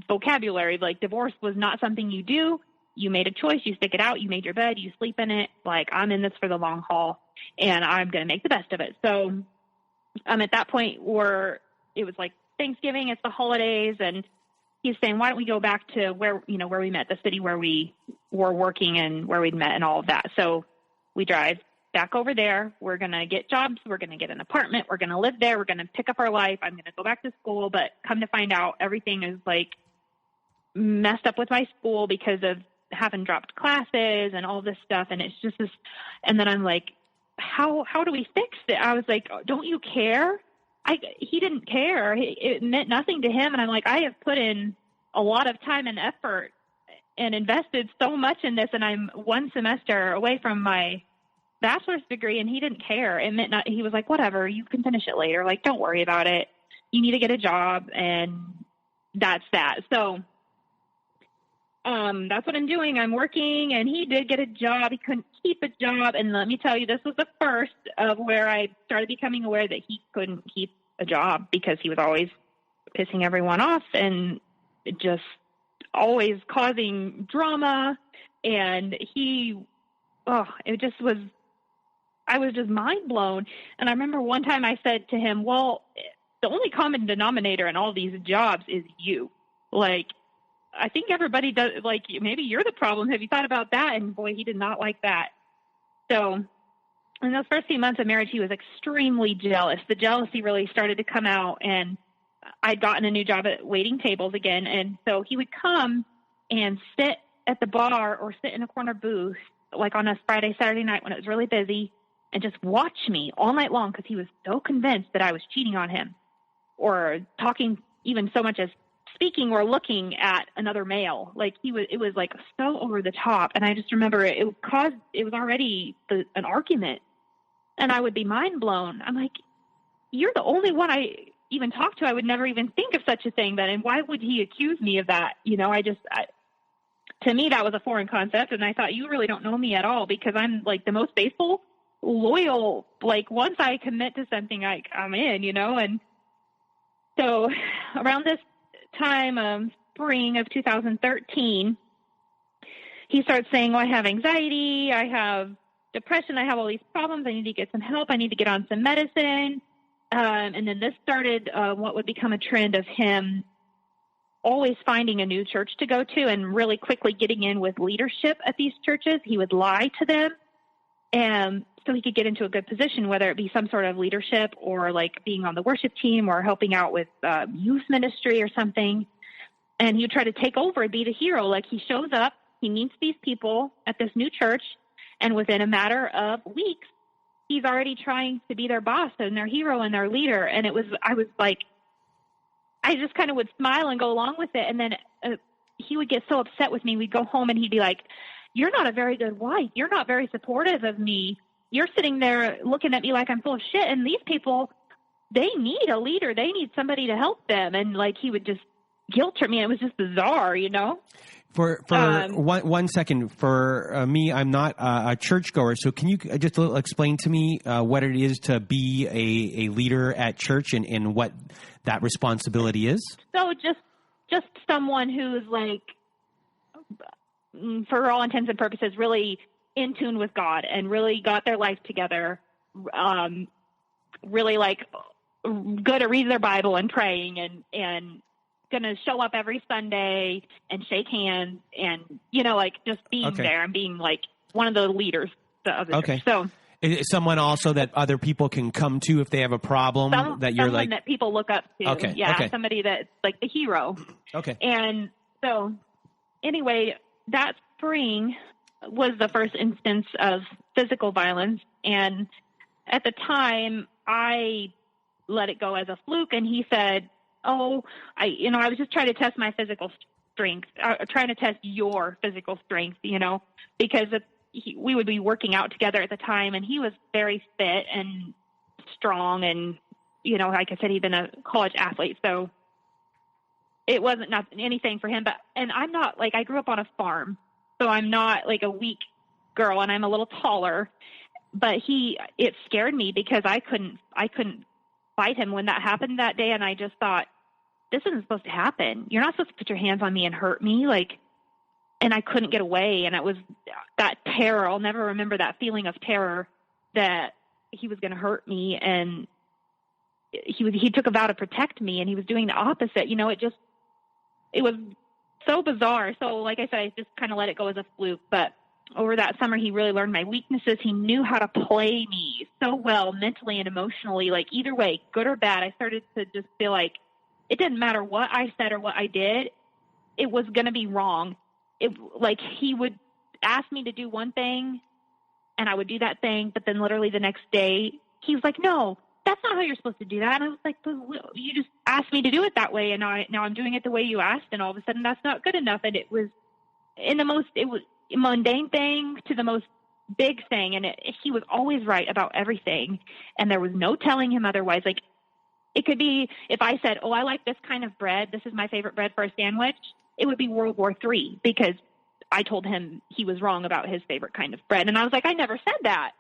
[SPEAKER 2] vocabulary. Divorce was not something you do. You made a choice, you stick it out, you made your bed, you sleep in it. I'm in this for the long haul and I'm going to make the best of it. So at that point where it was Thanksgiving, it's the holidays, and he's saying, why don't we go back to where we met, the city where we were working and where we'd met and all of that. So we drive back over there. We're going to get jobs. We're going to get an apartment. We're going to live there. We're going to pick up our life. I'm going to go back to school, but come to find out everything is messed up with my school because of having dropped classes and all this stuff. And it's just this. And then I'm like, how do we fix it? I was like, don't you care? He didn't care. It meant nothing to him. And I'm like, I have put in a lot of time and effort and invested so much in this. And I'm one semester away from my bachelor's degree and he didn't care. It meant not, he was like, whatever, you can finish it later. Don't worry about it. You need to get a job. And that's that. So, that's what I'm doing. I'm working and he did get a job. He couldn't keep a job. And let me tell you, this was the first of where I started becoming aware that he couldn't keep a job because he was always pissing everyone off and just always causing drama. And I was just mind blown. And I remember one time I said to him, well, the only common denominator in all these jobs is you. I think everybody does, maybe you're the problem. Have you thought about that? And boy, he did not like that. So in those first few months of marriage, he was extremely jealous. The jealousy really started to come out, and I'd gotten a new job at waiting tables again. And so he would come and sit at the bar or sit in a corner booth, on a Friday, Saturday night when it was really busy, and just watch me all night long because he was so convinced that I was cheating on him or talking even so much as speaking or looking at another male. It was so over the top. And I just remember it was already an argument and I would be mind blown. I'm like, you're the only one I even talked to. I would never even think of such a thing then. And why would he accuse me of that? To me, that was a foreign concept. And I thought, you really don't know me at all because I'm the most faithful, loyal. Once I commit to something, I'm in, and so around this time, spring of 2013, he starts saying, I have anxiety, I have depression, I have all these problems, I need to get some help, I need to get on some medicine. And then this started what would become a trend of him always finding a new church to go to and really quickly getting in with leadership at these churches. He would lie to them and so he could get into a good position, whether it be some sort of leadership or being on the worship team or helping out with youth ministry or something. And he would try to take over and be the hero. He shows up, he meets these people at this new church, and within a matter of weeks, he's already trying to be their boss and their hero and their leader. And I just kind of would smile and go along with it. And then he would get so upset with me. We'd go home and he'd be like, you're not a very good wife. You're not very supportive of me. You're sitting there looking at me like I'm full of shit. And these people, they need a leader. They need somebody to help them. And he would just guilt trip me. It was just bizarre,
[SPEAKER 1] For one second, for me, I'm not a churchgoer. So can you just explain to me what it is to be a leader at church and what that responsibility is?
[SPEAKER 2] So just someone who's like, for all intents and purposes, really in tune with God and really got their life together, really like good at reading their Bible and praying and going to show up every Sunday and shake hands and, like just being there and being like one of the leaders of the church. So
[SPEAKER 1] is it someone also that other people can come to if they have a problem that you're like
[SPEAKER 2] that people look up to.
[SPEAKER 1] Okay.
[SPEAKER 2] Yeah.
[SPEAKER 1] Okay.
[SPEAKER 2] Somebody that's like the hero.
[SPEAKER 1] Okay.
[SPEAKER 2] And so anyway, that spring was the first instance of physical violence. And at the time I let it go as a fluke. And he said, I was just trying to test my physical strength, trying to test your physical strength, because we would be working out together at the time, and he was very fit and strong, and, like I said, he'd been a college athlete, so it wasn't anything for him. And I'm not, like, I grew up on a farm, so I'm not, like, a weak girl, and I'm a little taller, but it scared me because I couldn't fight him when that happened that day, and I just thought, this isn't supposed to happen. You're not supposed to put your hands on me and hurt me. And I couldn't get away. And it was that terror. I'll never remember that feeling of terror that he was going to hurt me. And he took a vow to protect me, and he was doing the opposite. It was so bizarre. So like I said, I just kind of let it go as a fluke, but over that summer, he really learned my weaknesses. He knew how to play me so well, mentally and emotionally, like either way, good or bad. I started to just feel like it didn't matter what I said or what I did. It was going to be wrong. He would ask me to do one thing and I would do that thing. But then literally the next day he was like, no, that's not how you're supposed to do that. And I was like, but you just asked me to do it that way. And now I'm doing it the way you asked. And all of a sudden that's not good enough. And it was it was a mundane thing to the most big thing. And he was always right about everything. And there was no telling him otherwise. Like, it could be if I said, I like this kind of bread, this is my favorite bread for a sandwich, it would be World War III because I told him he was wrong about his favorite kind of bread. And I was like, I never said that.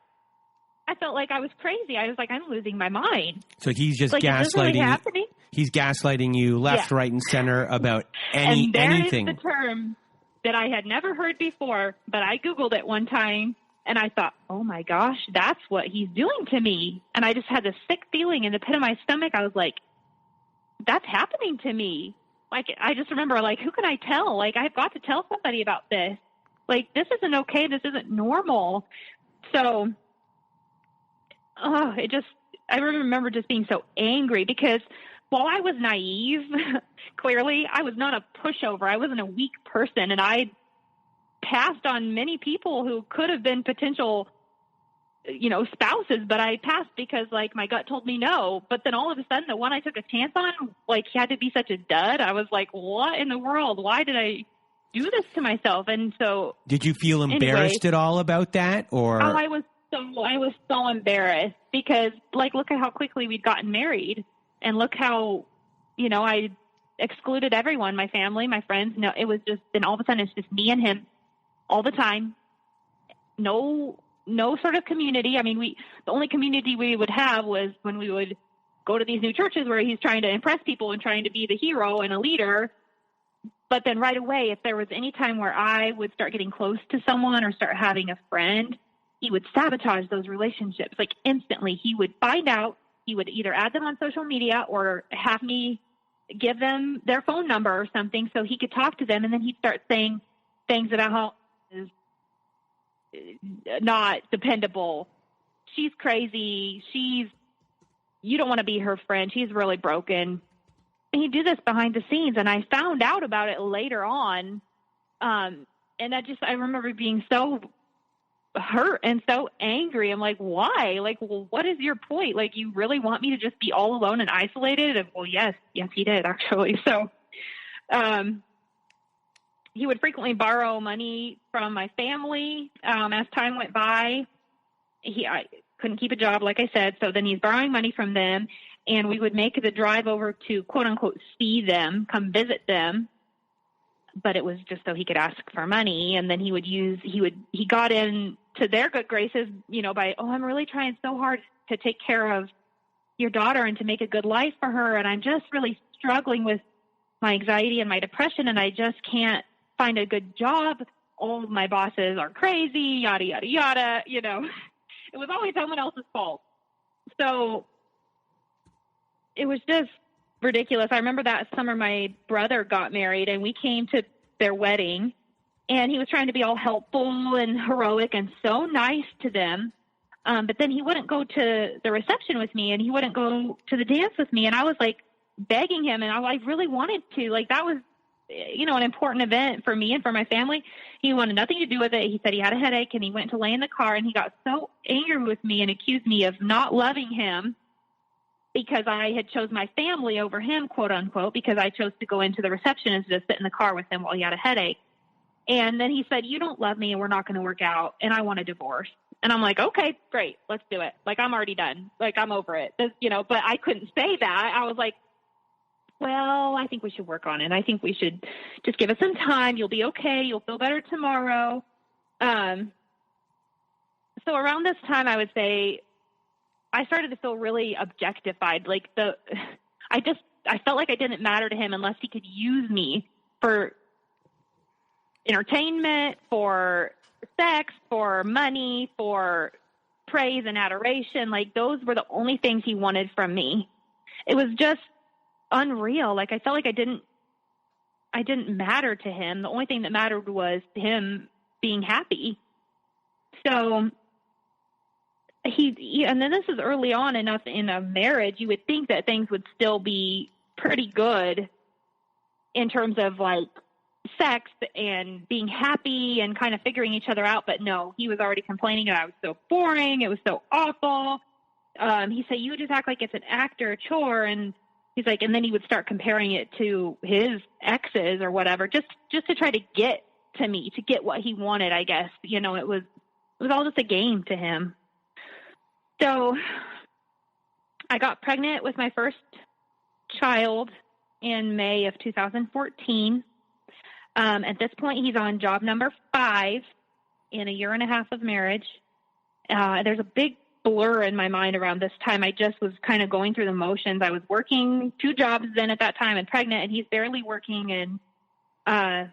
[SPEAKER 2] I felt like I was crazy. I was like, I'm losing my mind.
[SPEAKER 1] So he's just
[SPEAKER 2] gaslighting. Is this really happening?
[SPEAKER 1] He's gaslighting you left, right, and center about anything.
[SPEAKER 2] And is the term that I had never heard before, but I Googled it one time. And I thought, oh, my gosh, that's what he's doing to me. And I just had this sick feeling in the pit of my stomach. I was like, that's happening to me. Like, I just remember, like, who can I tell? Like, I've got to tell somebody about this. Like, this isn't okay. This isn't normal. So, I remember just being so angry because while I was naive, clearly, I was not a pushover. I wasn't a weak person. And I passed on many people who could have been potential, spouses, but I passed because like my gut told me no. But then all of a sudden the one I took a chance on, like he had to be such a dud. I was like, what in the world? Why did I do this to myself? And so
[SPEAKER 1] did you feel embarrassed at all about that? Or
[SPEAKER 2] I was so embarrassed because like, look at how quickly we'd gotten married and look how, I excluded everyone, my family, my friends. No, it was just, then all of a sudden it's just me and him all the time. No sort of community. I mean, the only community we would have was when we would go to these new churches where he's trying to impress people and trying to be the hero and a leader. But then right away, if there was any time where I would start getting close to someone or start having a friend, he would sabotage those relationships. Like instantly, he would find out, he would either add them on social media or have me give them their phone number or something so he could talk to them. And then he'd start saying things about how is not dependable. She's crazy. You don't want to be her friend. She's really broken. And he'd do this behind the scenes. And I found out about it later on. And I remember being so hurt and so angry. I'm like, why? Like, well, what is your point? Like, you really want me to just be all alone and isolated? And well, yes, he did actually. So, he would frequently borrow money from my family. As time went by, I couldn't keep a job, like I said. So then he's borrowing money from them, and we would make the drive over to, quote unquote, see them, come visit them. but it was just so he could ask for money. And then he got in to their good graces, by, I'm really trying so hard to take care of your daughter and to make a good life for her. And I'm just really struggling with my anxiety and my depression, and I just can't find a good job. All of my bosses are crazy, yada, yada, yada. It was always someone else's fault. So it was just ridiculous. I remember that summer my brother got married, and we came to their wedding, and he was trying to be all helpful and heroic and so nice to them. But then he wouldn't go to the reception with me, and he wouldn't go to the dance with me. And I was like begging him, and I really wanted to. Like, that was, an important event for me and for my family. He wanted nothing to do with it. He said he had a headache, and he went to lay in the car, and he got so angry with me and accused me of not loving him because I had chose my family over him, quote unquote, because I chose to go into the reception and just sit in the car with him while he had a headache. And then he said, you don't love me and we're not going to work out, and I want a divorce. And I'm like, okay, great, let's do it. Like, I'm already done. Like, I'm over it. But I couldn't say that. I was like, well, I think we should work on it. I think we should just give it some time. You'll be okay. You'll feel better tomorrow. So around this time, I would say I started to feel really objectified. Like, I felt like I didn't matter to him unless he could use me for entertainment, for sex, for money, for praise and adoration. Like, those were the only things he wanted from me. It was just unreal. Like, I felt like I didn't matter to him. The only thing that mattered was him being happy. So and then this is early on enough in a marriage, you would think that things would still be pretty good in terms of like sex and being happy and kind of figuring each other out. But no, he was already complaining that I was so boring. It was so awful. He said, you just act like it's an act or a chore. And he's like, and then he would start comparing it to his exes or whatever, just to try to get to me, to get what he wanted, I guess. It was all just a game to him. So I got pregnant with my first child in May of 2014. At this point, he's on job number 5 in a year and a half of marriage. There's a big blur in my mind around this time. I just was kind of going through the motions. I was working 2 jobs then at that time and pregnant, and he's barely working. And I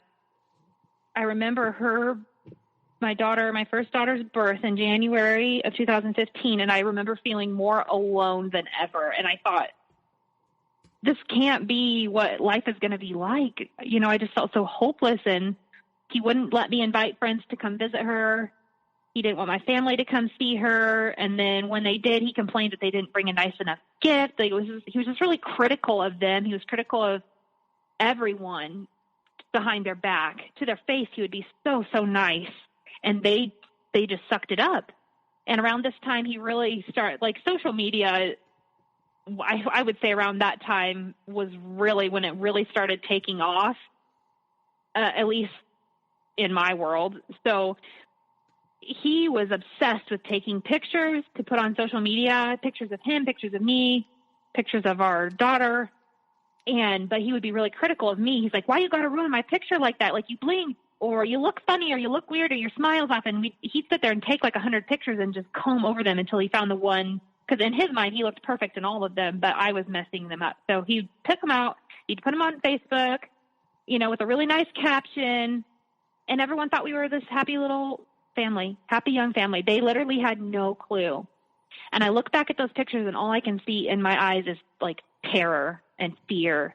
[SPEAKER 2] remember my first daughter's birth in January of 2015, and I remember feeling more alone than ever. And I thought, this can't be what life is going to be like. I just felt so hopeless, and he wouldn't let me invite friends to come visit her. He didn't want my family to come see her. And then when they did, he complained that they didn't bring a nice enough gift. He was just really critical of them. He was critical of everyone behind their back. To their face, he would be so, so nice. And they just sucked it up. And around this time, he really started, like, social media, I would say around that time was really when it really started taking off, at least in my world. So he was obsessed with taking pictures to put on social media, pictures of him, pictures of me, pictures of our daughter. But he would be really critical of me. He's like, why you got to ruin my picture like that? Like, you blink, or you look funny, or you look weird, or your smile's off. And he'd sit there and take like 100 pictures and just comb over them until he found the one. Because in his mind, he looked perfect in all of them, but I was messing them up. So he'd pick them out. He'd put them on Facebook, with a really nice caption. And everyone thought we were this happy little family, happy young family. They literally had no clue. And I look back at those pictures, and all I can see in my eyes is like terror and fear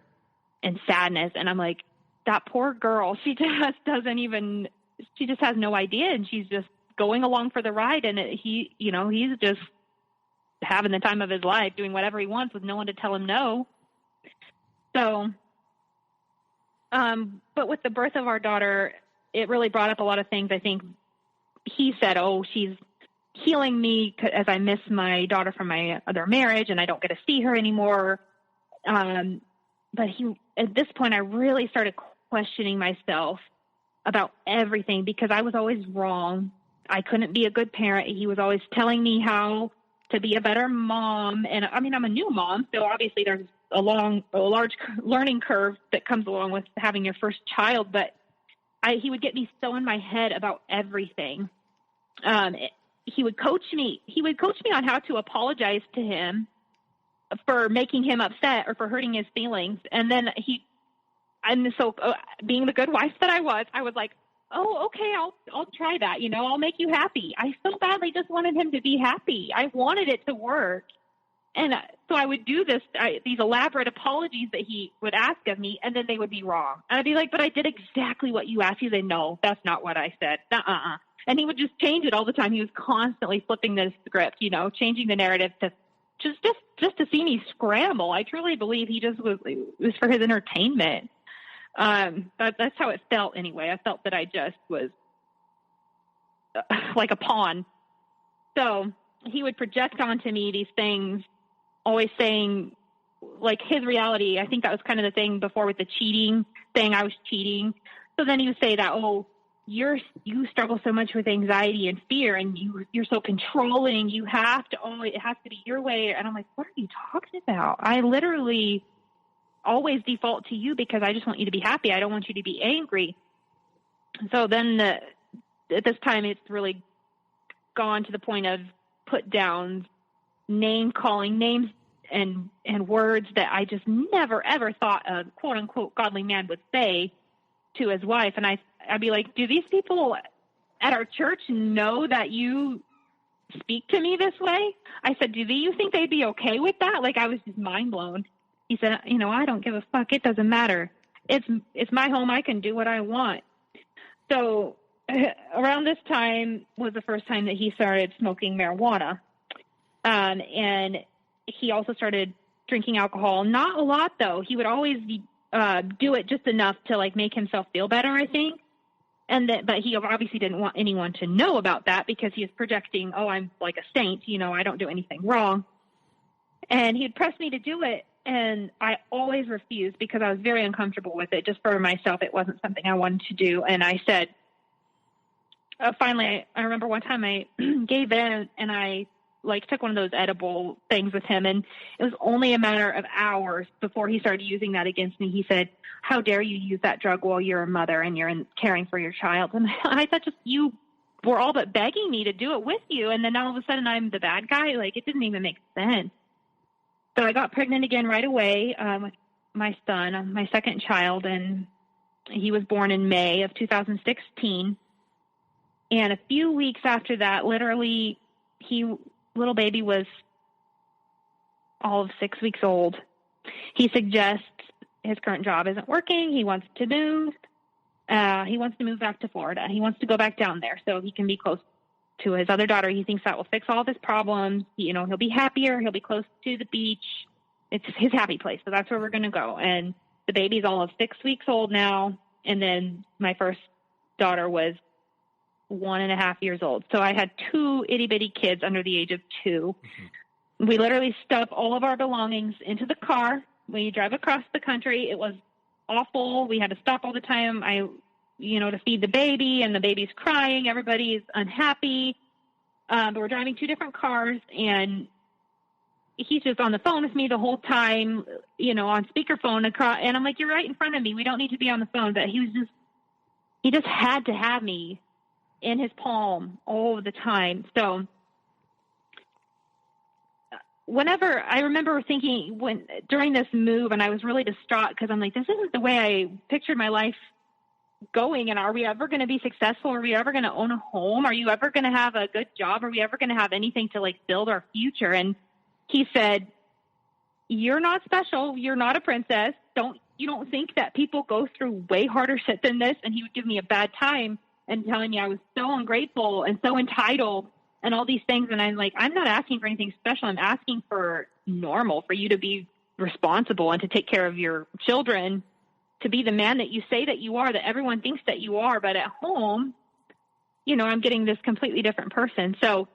[SPEAKER 2] and sadness. And I'm like, that poor girl, she just has no idea. And she's just going along for the ride. And he's just having the time of his life, doing whatever he wants with no one to tell him no. So, but with the birth of our daughter, it really brought up a lot of things. I think he said, she's healing me as I miss my daughter from my other marriage and I don't get to see her anymore. But at this point, I really started questioning myself about everything because I was always wrong. I couldn't be a good parent. He was always telling me how to be a better mom. And I mean, I'm a new mom, so obviously there's a large learning curve that comes along with having your first child, but he would get me so in my head about everything. He would coach me. He would coach me on how to apologize to him for making him upset or for hurting his feelings. And then being the good wife that I was like, oh, okay, I'll try that. You know, I'll make you happy. I so badly just wanted him to be happy. I wanted it to work. And so I would do these elaborate apologies that he would ask of me, and then they would be wrong. And I'd be like, but I did exactly what you asked. He'd say, no, that's not what I said. And he would just change it all the time. He was constantly flipping the script, you know, changing the narrative to just to see me scramble. I truly believe he just was for his entertainment. That's how it felt anyway. I felt that I just was like a pawn. So he would project onto me these things, always saying, like, his reality. I think that was kind of the thing before with the cheating thing. I was cheating. So then he would say that, oh, you struggle so much with anxiety and fear, and you're so controlling. It has to be your way. And I'm like, what are you talking about? I literally always default to you because I just want you to be happy. I don't want you to be angry. So then at this time, it's really gone to the point of put downs, name calling, names and words that I just never, ever thought a quote unquote godly man would say to his wife. And I'd be like, do these people at our church know that you speak to me this way? I said, do you think they'd be okay with that? Like, I was just mind blown. He said, you know, I don't give a fuck. It doesn't matter. It's my home. I can do what I want. So around this time was the first time that he started smoking marijuana. And he also started drinking alcohol. Not a lot, though. He would always do it just enough to, like, make himself feel better, I think. But he obviously didn't want anyone to know about that because he was projecting, oh, I'm like a saint. You know, I don't do anything wrong. And he'd press me to do it. And I always refused because I was very uncomfortable with it. Just for myself, it wasn't something I wanted to do. And I said, finally, I remember one time I gave in and I took one of those edible things with him. And it was only a matter of hours before he started using that against me. He said, how dare you use that drug while you're a mother and you're caring for your child? And I thought, just you were all but begging me to do it with you. And then all of a sudden I'm the bad guy. Like, it didn't even make sense. So I got pregnant again right away with my son, my second child, and he was born in May of 2016. And a few weeks after that, literally, little baby was all of 6 weeks old. He suggests his current job isn't working. He wants to move. He wants to move back to Florida. He wants to go back down there so he can be close to his other daughter. He thinks that will fix all of his problems. He'll be happier. He'll be close to the beach. It's his happy place. So that's where we're going to go. And the baby's all of 6 weeks old now. And then my first daughter was 1.5 years old. So I had 2 itty bitty kids under the age of 2. Mm-hmm. We literally stuff all of our belongings into the car. We drive across the country. It was awful. We had to stop all the time. To feed the baby, and the baby's crying. Everybody's unhappy. But we're driving 2 different cars, and he's just on the phone with me the whole time, on speakerphone across. And I'm like, you're right in front of me. We don't need to be on the phone. But he just had to have me in his palm all the time. So whenever I remember thinking during this move, and I was really distraught because I'm like, this isn't the way I pictured my life going. And are we ever going to be successful? Are we ever going to own a home? Are you ever going to have a good job? Are we ever going to have anything to build our future? And he said, you're not special. You're not a princess. You don't think that people go through way harder shit than this? And he would give me a bad time and telling me I was so ungrateful and so entitled and all these things. And I'm like, I'm not asking for anything special. I'm asking for normal, for you to be responsible and to take care of your children, to be the man that you say that you are, that everyone thinks that you are. But at home, I'm getting this completely different person. So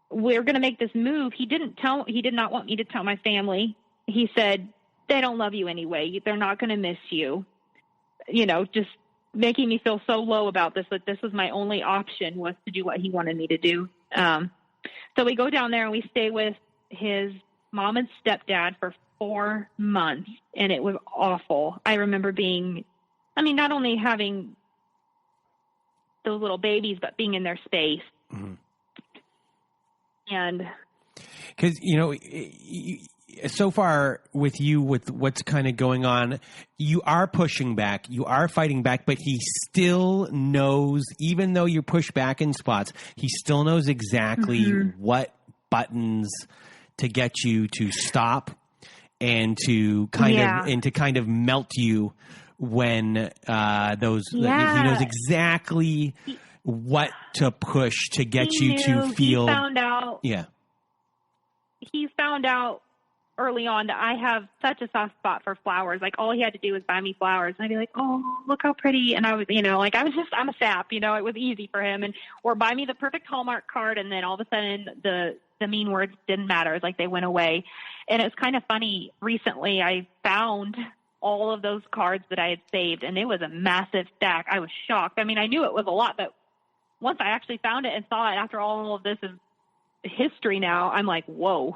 [SPEAKER 2] we're going to make this move. He did not want me to tell my family. He said, they don't love you anyway. They're not going to miss you. Just making me feel so low about this, that this was my only option, was to do what he wanted me to do. So we go down there and we stay with his mom and stepdad for 4 months, and it was awful. I remember being I mean, not only having those little babies, but being in their space.
[SPEAKER 1] Mm-hmm.
[SPEAKER 2] And
[SPEAKER 1] because, so far with you, with what's kind of going on, you are pushing back, you are fighting back, but he still knows, even though you push back in spots, he still knows exactly what buttons to get you to stop and to kind of melt you when he knows exactly what to push to get you to feel.
[SPEAKER 2] He found out early on that I have such a soft spot for flowers. Like, all he had to do was buy me flowers, and I'd be like, "Oh, look how pretty!" And I was, I'm a sap. It was easy for him, or buy me the perfect Hallmark card, and then all of a sudden the mean words didn't matter. It's like they went away. And it's kind of funny. Recently, I found all of those cards that I had saved, and it was a massive stack. I was shocked. I mean, I knew it was a lot, but once I actually found it and saw it after all of this is history now, I'm like, whoa.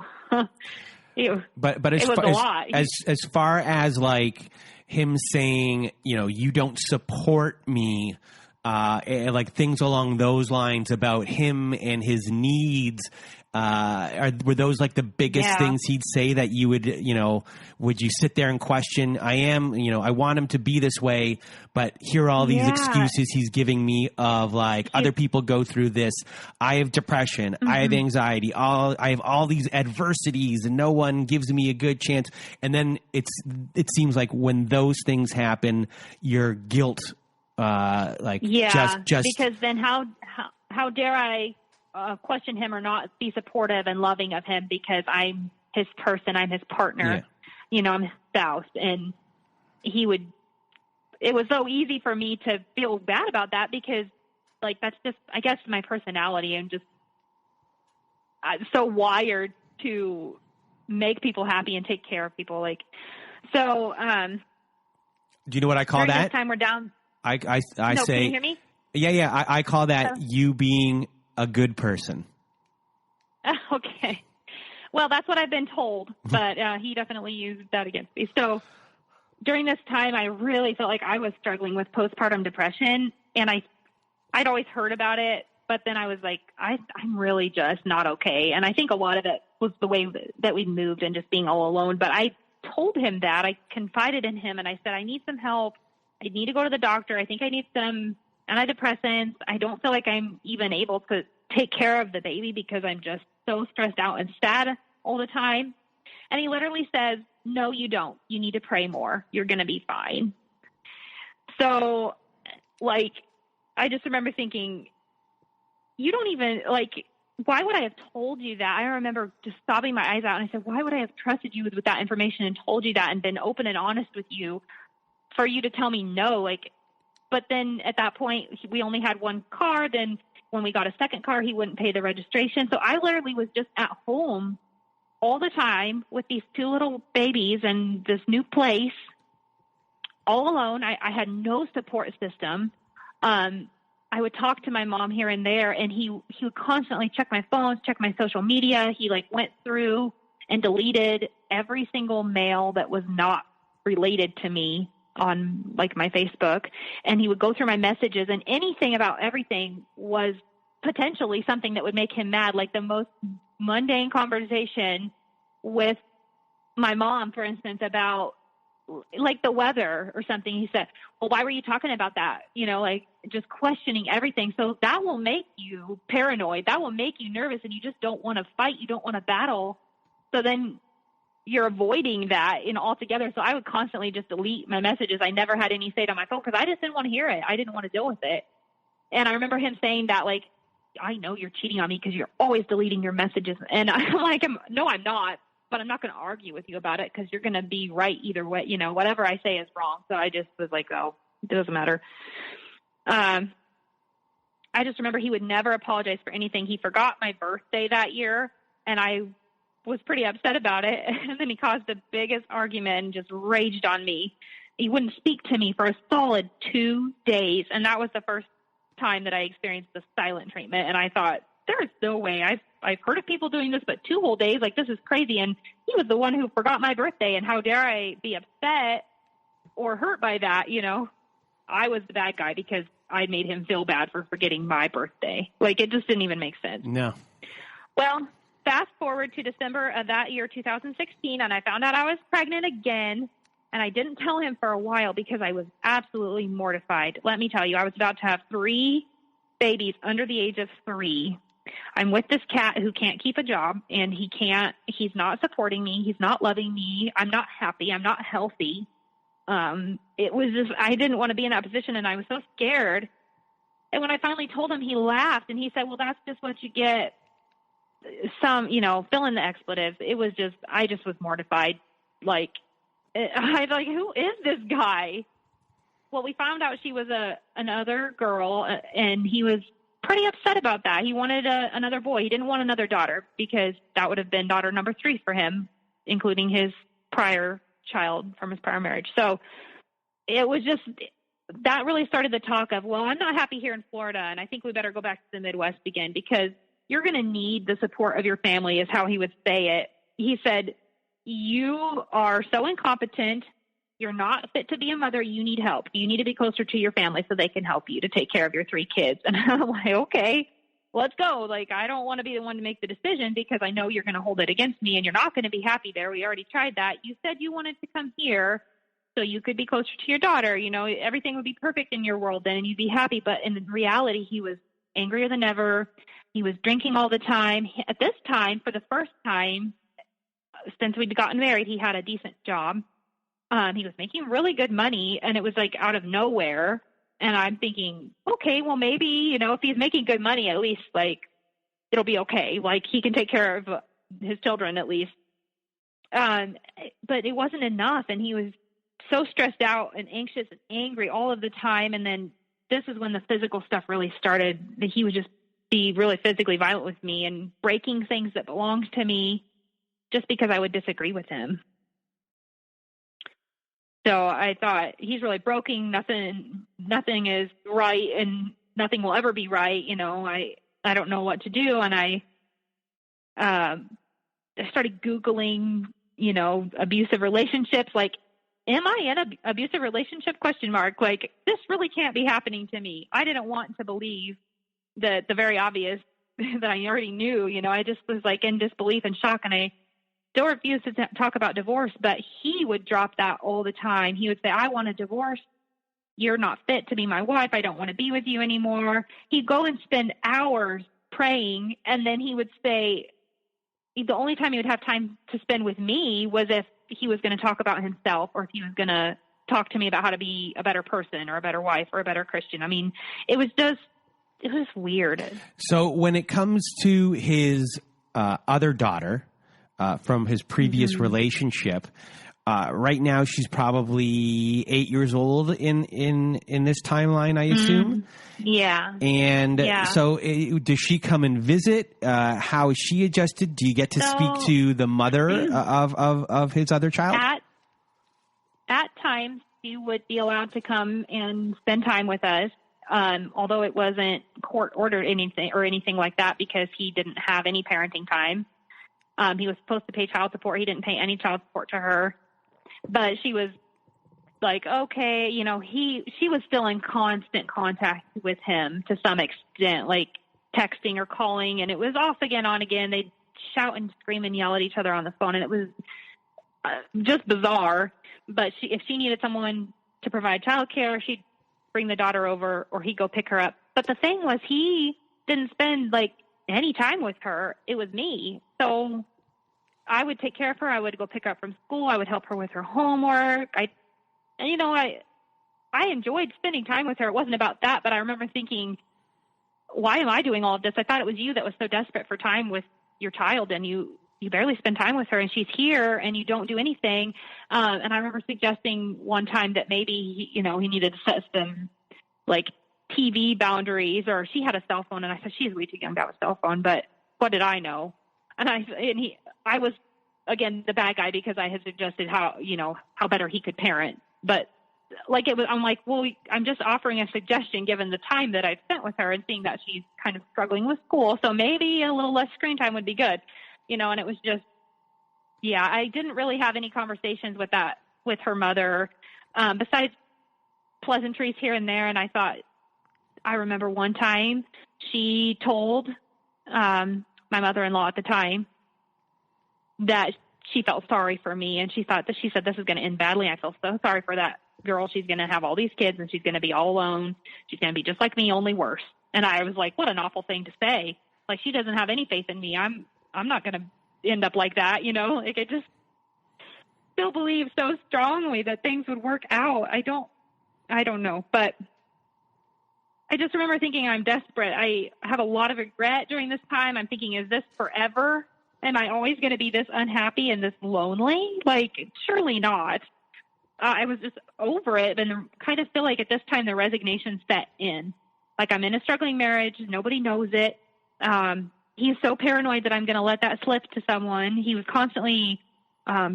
[SPEAKER 1] But as far as like him saying, you don't support me, like things along those lines about him and his needs, were those like the biggest things he'd say that you would, would you sit there and question? I want him to be this way, but here are all these excuses he's giving me of like, other people go through this. I have depression. I have anxiety. I have all these adversities, and no one gives me a good chance. And then it seems like when those things happen, your guilt, just
[SPEAKER 2] because then how dare I question him or not be supportive and loving of him, because I'm his person, I'm his partner, I'm his spouse. And it was so easy for me to feel bad about that, because like, that's just, I guess, my personality. I'm so wired to make people happy and take care of people. Like, so,
[SPEAKER 1] do you know what I call that?
[SPEAKER 2] This time we're down.
[SPEAKER 1] I say,
[SPEAKER 2] can you hear me?
[SPEAKER 1] Yeah. I call that you being a good person.
[SPEAKER 2] Okay. Well, that's what I've been told, but he definitely used that against me. So during this time, I really felt like I was struggling with postpartum depression, and I'd always heard about it, but then I was like, I'm really just not okay. And I think a lot of it was the way that we moved and just being all alone. But I told him that. I confided in him, and I said, I need some help. I need to go to the doctor. I think I need some antidepressants. I don't feel like I'm even able to take care of the baby because I'm just so stressed out and sad all the time. And he literally says, no, you don't. You need to pray more. You're going to be fine. So, like, I just remember thinking, you don't even, like, why would I have told you that? I remember just sobbing my eyes out, and I said, why would I have trusted you with that information and told you that and been open and honest with you for you to tell me no? Like, but then at that point, we only had one car. Then when we got a second car, he wouldn't pay the registration. So I literally was just at home all the time with these two little babies and this new place, all alone. I had no support system. I would talk to my mom here and there, and he would constantly check my phones, check my social media. He like went through and deleted every single mail that was not related to me on like my Facebook. And he would go through my messages, and anything about everything was potentially something that would make him mad. Like the most mundane conversation with my mom, for instance, about like the weather or something. He said, well, why were you talking about that? Like just questioning everything. So that will make you paranoid. That will make you nervous, and you just don't want to fight. You don't want to battle. So then you're avoiding that altogether. So I would constantly just delete my messages. I never had any saved on my phone because I just didn't want to hear it. I didn't want to deal with it. And I remember him saying that, like, I know you're cheating on me because you're always deleting your messages. And I'm like, no, I'm not. But I'm not going to argue with you about it because you're going to be right either way. Whatever I say is wrong. So I just was like, oh, it doesn't matter. I just remember he would never apologize for anything. He forgot my birthday that year, and I was pretty upset about it. And then he caused the biggest argument and just raged on me. He wouldn't speak to me for a solid 2 days. And that was the first time that I experienced the silent treatment. And I thought, there is no way. I've heard of people doing this, but 2 whole days, like, this is crazy. And he was the one who forgot my birthday, and how dare I be upset or hurt by that, I was the bad guy because I made him feel bad for forgetting my birthday. Like, it just didn't even make sense.
[SPEAKER 1] No.
[SPEAKER 2] Well, fast forward to December of that year, 2016, and I found out I was pregnant again, and I didn't tell him for a while because I was absolutely mortified. Let me tell you, I was about to have 3 babies under the age of 3. I'm with this cat who can't keep a job, and he's not supporting me. He's not loving me. I'm not happy. I'm not healthy. It was just, I didn't want to be in that position, and I was so scared. And when I finally told him, he laughed, and he said, well, that's just what you get. Fill in the expletives. It was just, I just was mortified. Like, I was like, who is this guy? Well, we found out she was another girl, and he was pretty upset about that. He wanted another boy. He didn't want another daughter because that would have been daughter number 3 for him, including his prior child from his prior marriage. So it was just, that really started the talk of, well, I'm not happy here in Florida, and I think we better go back to the Midwest again because you're going to need the support of your family, is how he would say it. He said, you are so incompetent. You're not fit to be a mother. You need help. You need to be closer to your family so they can help you to take care of your 3 kids. And I'm like, okay, let's go. Like, I don't want to be the one to make the decision because I know you're going to hold it against me and you're not going to be happy there. We already tried that. You said you wanted to come here so you could be closer to your daughter. Everything would be perfect in your world then and you'd be happy. But in reality, he was angrier than ever. He was drinking all the time. At this time, for the first time since we'd gotten married, he had a decent job. He was making really good money, and it was like out of nowhere. And I'm thinking, okay, well, maybe, if he's making good money, at least like it'll be okay. Like he can take care of his children at least. But it wasn't enough. And he was so stressed out and anxious and angry all of the time. And then this is when the physical stuff really started. That he would just be really physically violent with me and breaking things that belonged to me just because I would disagree with him. So I thought, he's really broken. Nothing is right and nothing will ever be right. I don't know what to do. And I started Googling, abusive relationships. Like, am I in an abusive relationship? ? Like, this really can't be happening to me. I didn't want to believe the very obvious that I already knew. I just was like in disbelief and shock, and I still refused to talk about divorce, but he would drop that all the time. He would say, I want a divorce. You're not fit to be my wife. I don't want to be with you anymore. He'd go and spend hours praying, and then he would say the only time he would have time to spend with me was if he was going to talk about himself or if he was going to talk to me about how to be a better person or a better wife or a better Christian. I mean, it was weird. So
[SPEAKER 1] when it comes to his other daughter, from his previous relationship. Right now, she's probably 8 years old in this timeline, I assume.
[SPEAKER 2] Yeah.
[SPEAKER 1] And so does she come and visit? How is she adjusted? Do you get to speak to the mother of his other child?
[SPEAKER 2] At times, she would be allowed to come and spend time with us. Although it wasn't court ordered anything like that because he didn't have any parenting time. He was supposed to pay child support. He didn't pay any child support to her, but she was like, okay, she was still in constant contact with him to some extent, like texting or calling, and it was off again, on again. They'd shout and scream and yell at each other on the phone, and it was just bizarre. But if she needed someone to provide childcare, she'd bring the daughter over or he'd go pick her up. But the thing was, he didn't spend like any time with her. It was me. So I would take care of her. I would go pick her up from school. I would help her with her homework. I enjoyed spending time with her. It wasn't about that, but I remember thinking, why am I doing all of this? I thought it was you that was so desperate for time with your child, and you barely spend time with her, and she's here and you don't do anything. And I remember suggesting one time that maybe, he needed to set some like TV boundaries, or she had a cell phone, and I said, she's way too young to have a cell phone, but what did I know? And I was again the bad guy because I had suggested how better he could parent, but I'm like, well, I'm just offering a suggestion given the time that I've spent with her and seeing that she's kind of struggling with school. So maybe a little less screen time would be good, and it was just, I didn't really have any conversations with her mother. Besides pleasantries here and there. And I remember one time she told my mother-in-law at the time that she felt sorry for me. And she said, this is going to end badly. I feel so sorry for that girl. She's going to have all these kids and she's going to be all alone. She's going to be just like me, only worse. And I was like, what an awful thing to say. Like, she doesn't have any faith in me. I'm not going to end up like that. Like, I just still believe so strongly that things would work out. I don't know, but I just remember thinking I'm desperate. I have a lot of regret during this time. I'm thinking, is this forever? Am I always going to be this unhappy and this lonely? Like, surely not. I was just over it and kind of feel like at this time the resignation set in. Like, I'm in a struggling marriage. Nobody knows it. He's so paranoid that I'm going to let that slip to someone. He would constantly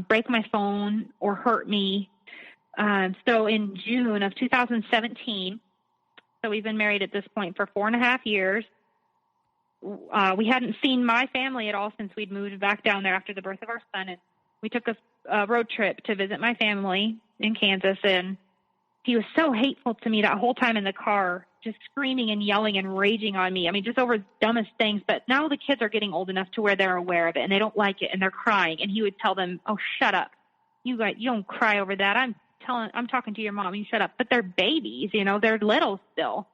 [SPEAKER 2] break my phone or hurt me. So in June of 2017, so we've been married at this point for 4.5 years. We hadn't seen my family at all since we'd moved back down there after the birth of our son. And we took a road trip to visit my family in Kansas. And he was so hateful to me that whole time in the car, just screaming and yelling and raging on me. I mean, just over the dumbest things. But now the kids are getting old enough to where they're aware of it and they don't like it and they're crying. And he would tell them, "Oh, shut up. You don't cry over that. I'm talking to your mom. You shut up." But they're babies, they're little still.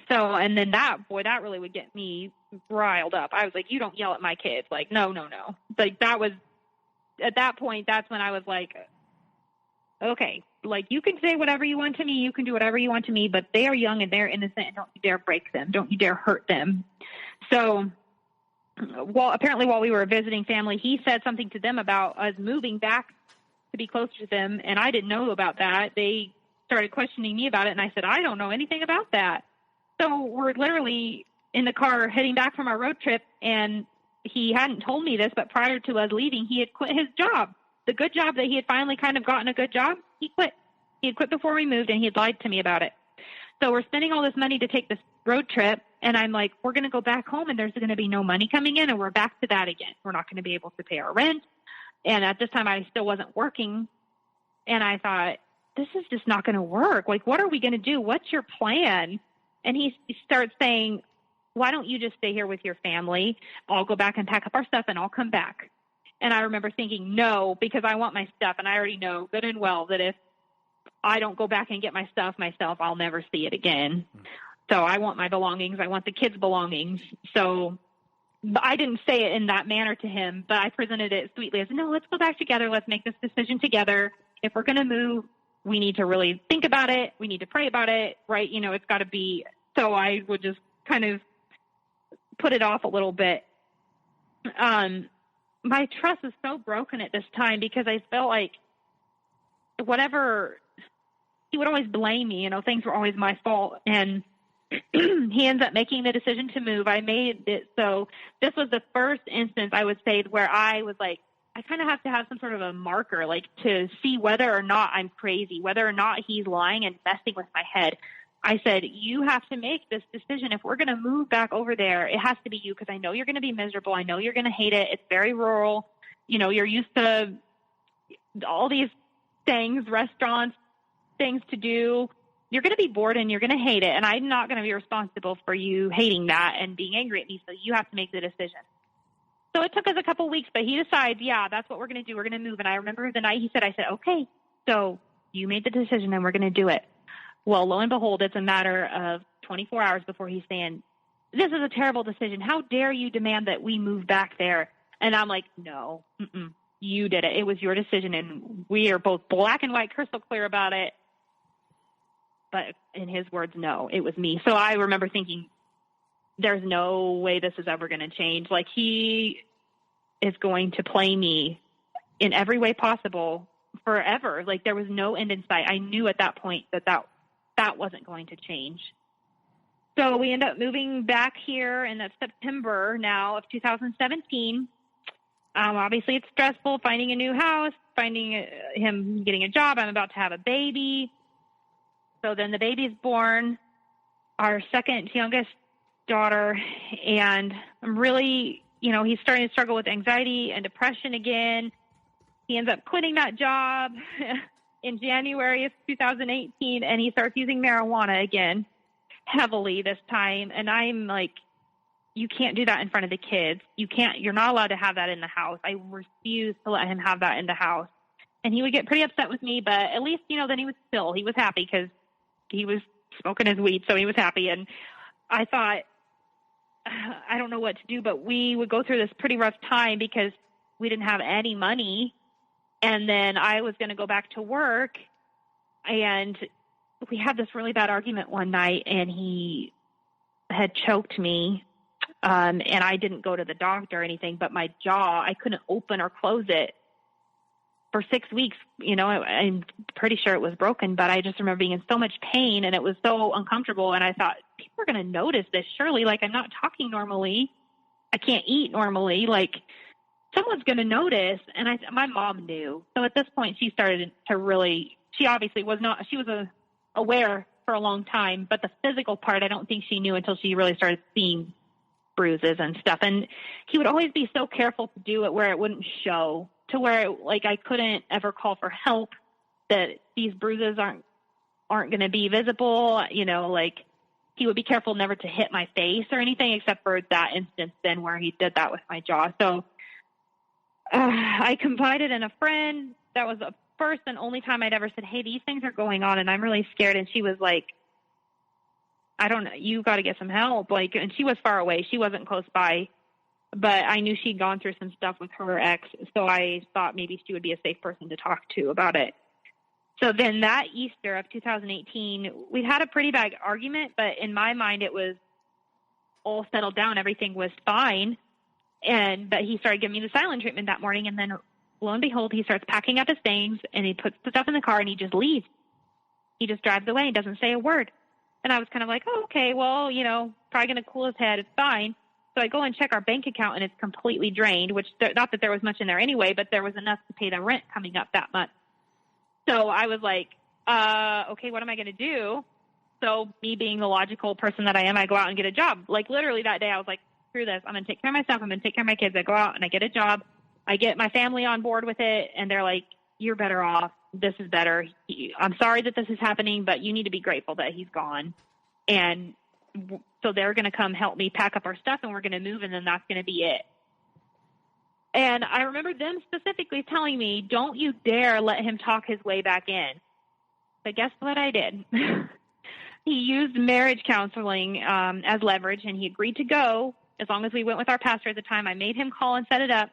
[SPEAKER 2] So, and then that really would get me riled up. I was like, "You don't yell at my kids." Like, no. Like, that was, at that point, that's when I was like, okay, like, you can say whatever you want to me. You can do whatever you want to me, but they are young and they're innocent and don't you dare break them. Don't you dare hurt them. So, apparently while we were visiting family, he said something to them about us moving back to be closer to them. And I didn't know about that. They started questioning me about it. And I said, I don't know anything about that. So we're literally in the car heading back from our road trip. And he hadn't told me this, but prior to us leaving, he had quit his job. The good job that he had finally kind of gotten a good job, he quit. He had quit before we moved, and he had lied to me about it. So we're spending all this money to take this road trip, and I'm like, we're going to go back home, and there's going to be no money coming in, and we're back to that again. We're not going to be able to pay our rent. And at this time, I still wasn't working, and I thought, this is just not going to work. Like, what are we going to do? What's your plan? And he starts saying, why don't you just stay here with your family? I'll go back and pack up our stuff, and I'll come back. And I remember thinking, no, because I want my stuff. And I already know good and well that if I don't go back and get my stuff myself, I'll never see it again. So I want my belongings. I want the kids' belongings. So I didn't say it in that manner to him, but I presented it sweetly. I said, no, let's go back together. Let's make this decision together. If we're going to move, we need to really think about it. We need to pray about it, right? It's got to be. So I would just kind of put it off a little bit. My trust is so broken at this time because I felt like he would always blame me, things were always my fault. And he ends up making the decision to move. I made it. So this was the first instance I would say where I was like, I kind of have to have some sort of a marker, like to see whether or not I'm crazy, whether or not he's lying and messing with my head. I said, you have to make this decision. If we're going to move back over there, it has to be you because I know you're going to be miserable. I know you're going to hate it. It's very rural. You're used to all these things, restaurants, things to do. You're going to be bored and you're going to hate it. And I'm not going to be responsible for you hating that and being angry at me. So you have to make the decision. So it took us a couple of weeks, but he decides, yeah, that's what we're going to do. We're going to move. And I remember the night he said, I said, okay, so you made the decision and we're going to do it. Well, lo and behold, it's a matter of 24 hours before he's saying, this is a terrible decision. How dare you demand that we move back there? And I'm like, no, you did it. It was your decision. And we are both black and white, crystal clear about it. But in his words, no, it was me. So I remember thinking, there's no way this is ever going to change. Like, he is going to play me in every way possible forever. Like, there was no end in sight. I knew at that point that wasn't going to change. So we end up moving back here in September now of 2017. Obviously it's stressful finding a new house, finding him getting a job. I'm about to have a baby. So then the baby's born, our second youngest daughter. And I'm really, he's starting to struggle with anxiety and depression again. He ends up quitting that job. in January of 2018, and he starts using marijuana again, heavily this time. And I'm like, you can't do that in front of the kids. You're not allowed to have that in the house. I refuse to let him have that in the house. And he would get pretty upset with me, but at least, then he was happy because he was smoking his weed. So he was happy. And I thought, I don't know what to do, but we would go through this pretty rough time because we didn't have any money. And then I was going to go back to work, and we had this really bad argument one night, and he had choked me. And I didn't go to the doctor or anything, but my jaw, I couldn't open or close it for 6 weeks. I'm pretty sure it was broken, but I just remember being in so much pain, and it was so uncomfortable. And I thought, people are going to notice this. Surely, like, I'm not talking normally. I can't eat normally. Like, someone's going to notice. And my mom knew. So at this point, she started to really, she obviously was not, she was aware for a long time, but the physical part, I don't think she knew until she really started seeing bruises and stuff. And he would always be so careful to do it where it wouldn't show, to where, like, I couldn't ever call for help, that these bruises aren't going to be visible. Like, he would be careful never to hit my face or anything, except for that instance then where he did that with my jaw. So I confided in a friend. That was the first and only time I'd ever said, hey, these things are going on and I'm really scared. And she was like, I don't know, you got to get some help. Like, and she was far away. She wasn't close by, but I knew she'd gone through some stuff with her ex. So I thought maybe she would be a safe person to talk to about it. So then that Easter of 2018, we'd had a pretty bad argument, but in my mind, it was all settled down. Everything was fine. But he started giving me the silent treatment that morning. And then lo and behold, he starts packing up his things, and he puts the stuff in the car, and he just leaves. He just drives away and doesn't say a word. And I was kind of like, oh, okay, well, probably going to cool his head. It's fine. So I go and check our bank account, and it's completely drained, which not that there was much in there anyway, but there was enough to pay the rent coming up that month. So I was like, okay, what am I going to do? So me being the logical person that I am, I go out and get a job. Like, literally that day I was like, screw this. I'm going to take care of myself. I'm going to take care of my kids. I go out and I get a job. I get my family on board with it, and they're like, you're better off. This is better. I'm sorry that this is happening, but you need to be grateful that he's gone. And so they're going to come help me pack up our stuff, and we're going to move, and then that's going to be it. And I remember them specifically telling me, don't you dare let him talk his way back in. But guess what I did? He used marriage counseling as leverage, and he agreed to go as long as we went with our pastor at the time. I made him call and set it up.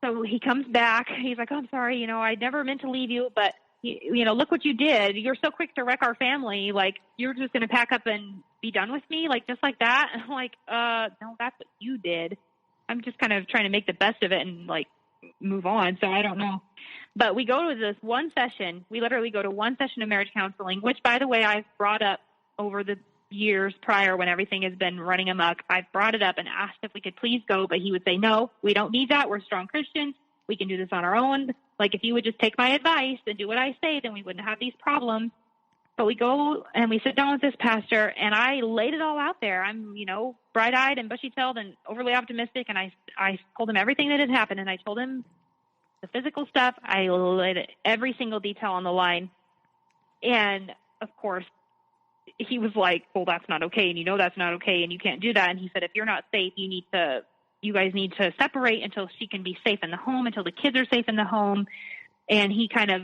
[SPEAKER 2] So he comes back. He's like, oh, I'm sorry. I never meant to leave you, but, look what you did. You're so quick to wreck our family. Like, you're just going to pack up and be done with me? Like, just like that? And I'm like, no, that's what you did. I'm just kind of trying to make the best of it and, like, move on. So I don't know. But we go to this one session. We literally go to one session of marriage counseling, which, by the way, I've brought up over the years prior when everything has been running amok. I've brought it up and asked if we could please go, but he would say, no, we don't need that. We're strong Christians. We can do this on our own. Like, if you would just take my advice and do what I say, then we wouldn't have these problems. But we go and we sit down with this pastor, and I laid it all out there. I'm, bright-eyed and bushy-tailed and overly optimistic, and I told him everything that had happened, and I told him the physical stuff. I laid every single detail on the line. And, of course, he was like, well, that's not okay, and that's not okay, and you can't do that. And he said, if you're not safe, you guys need to separate until she can be safe in the home, until the kids are safe in the home. And he kind of,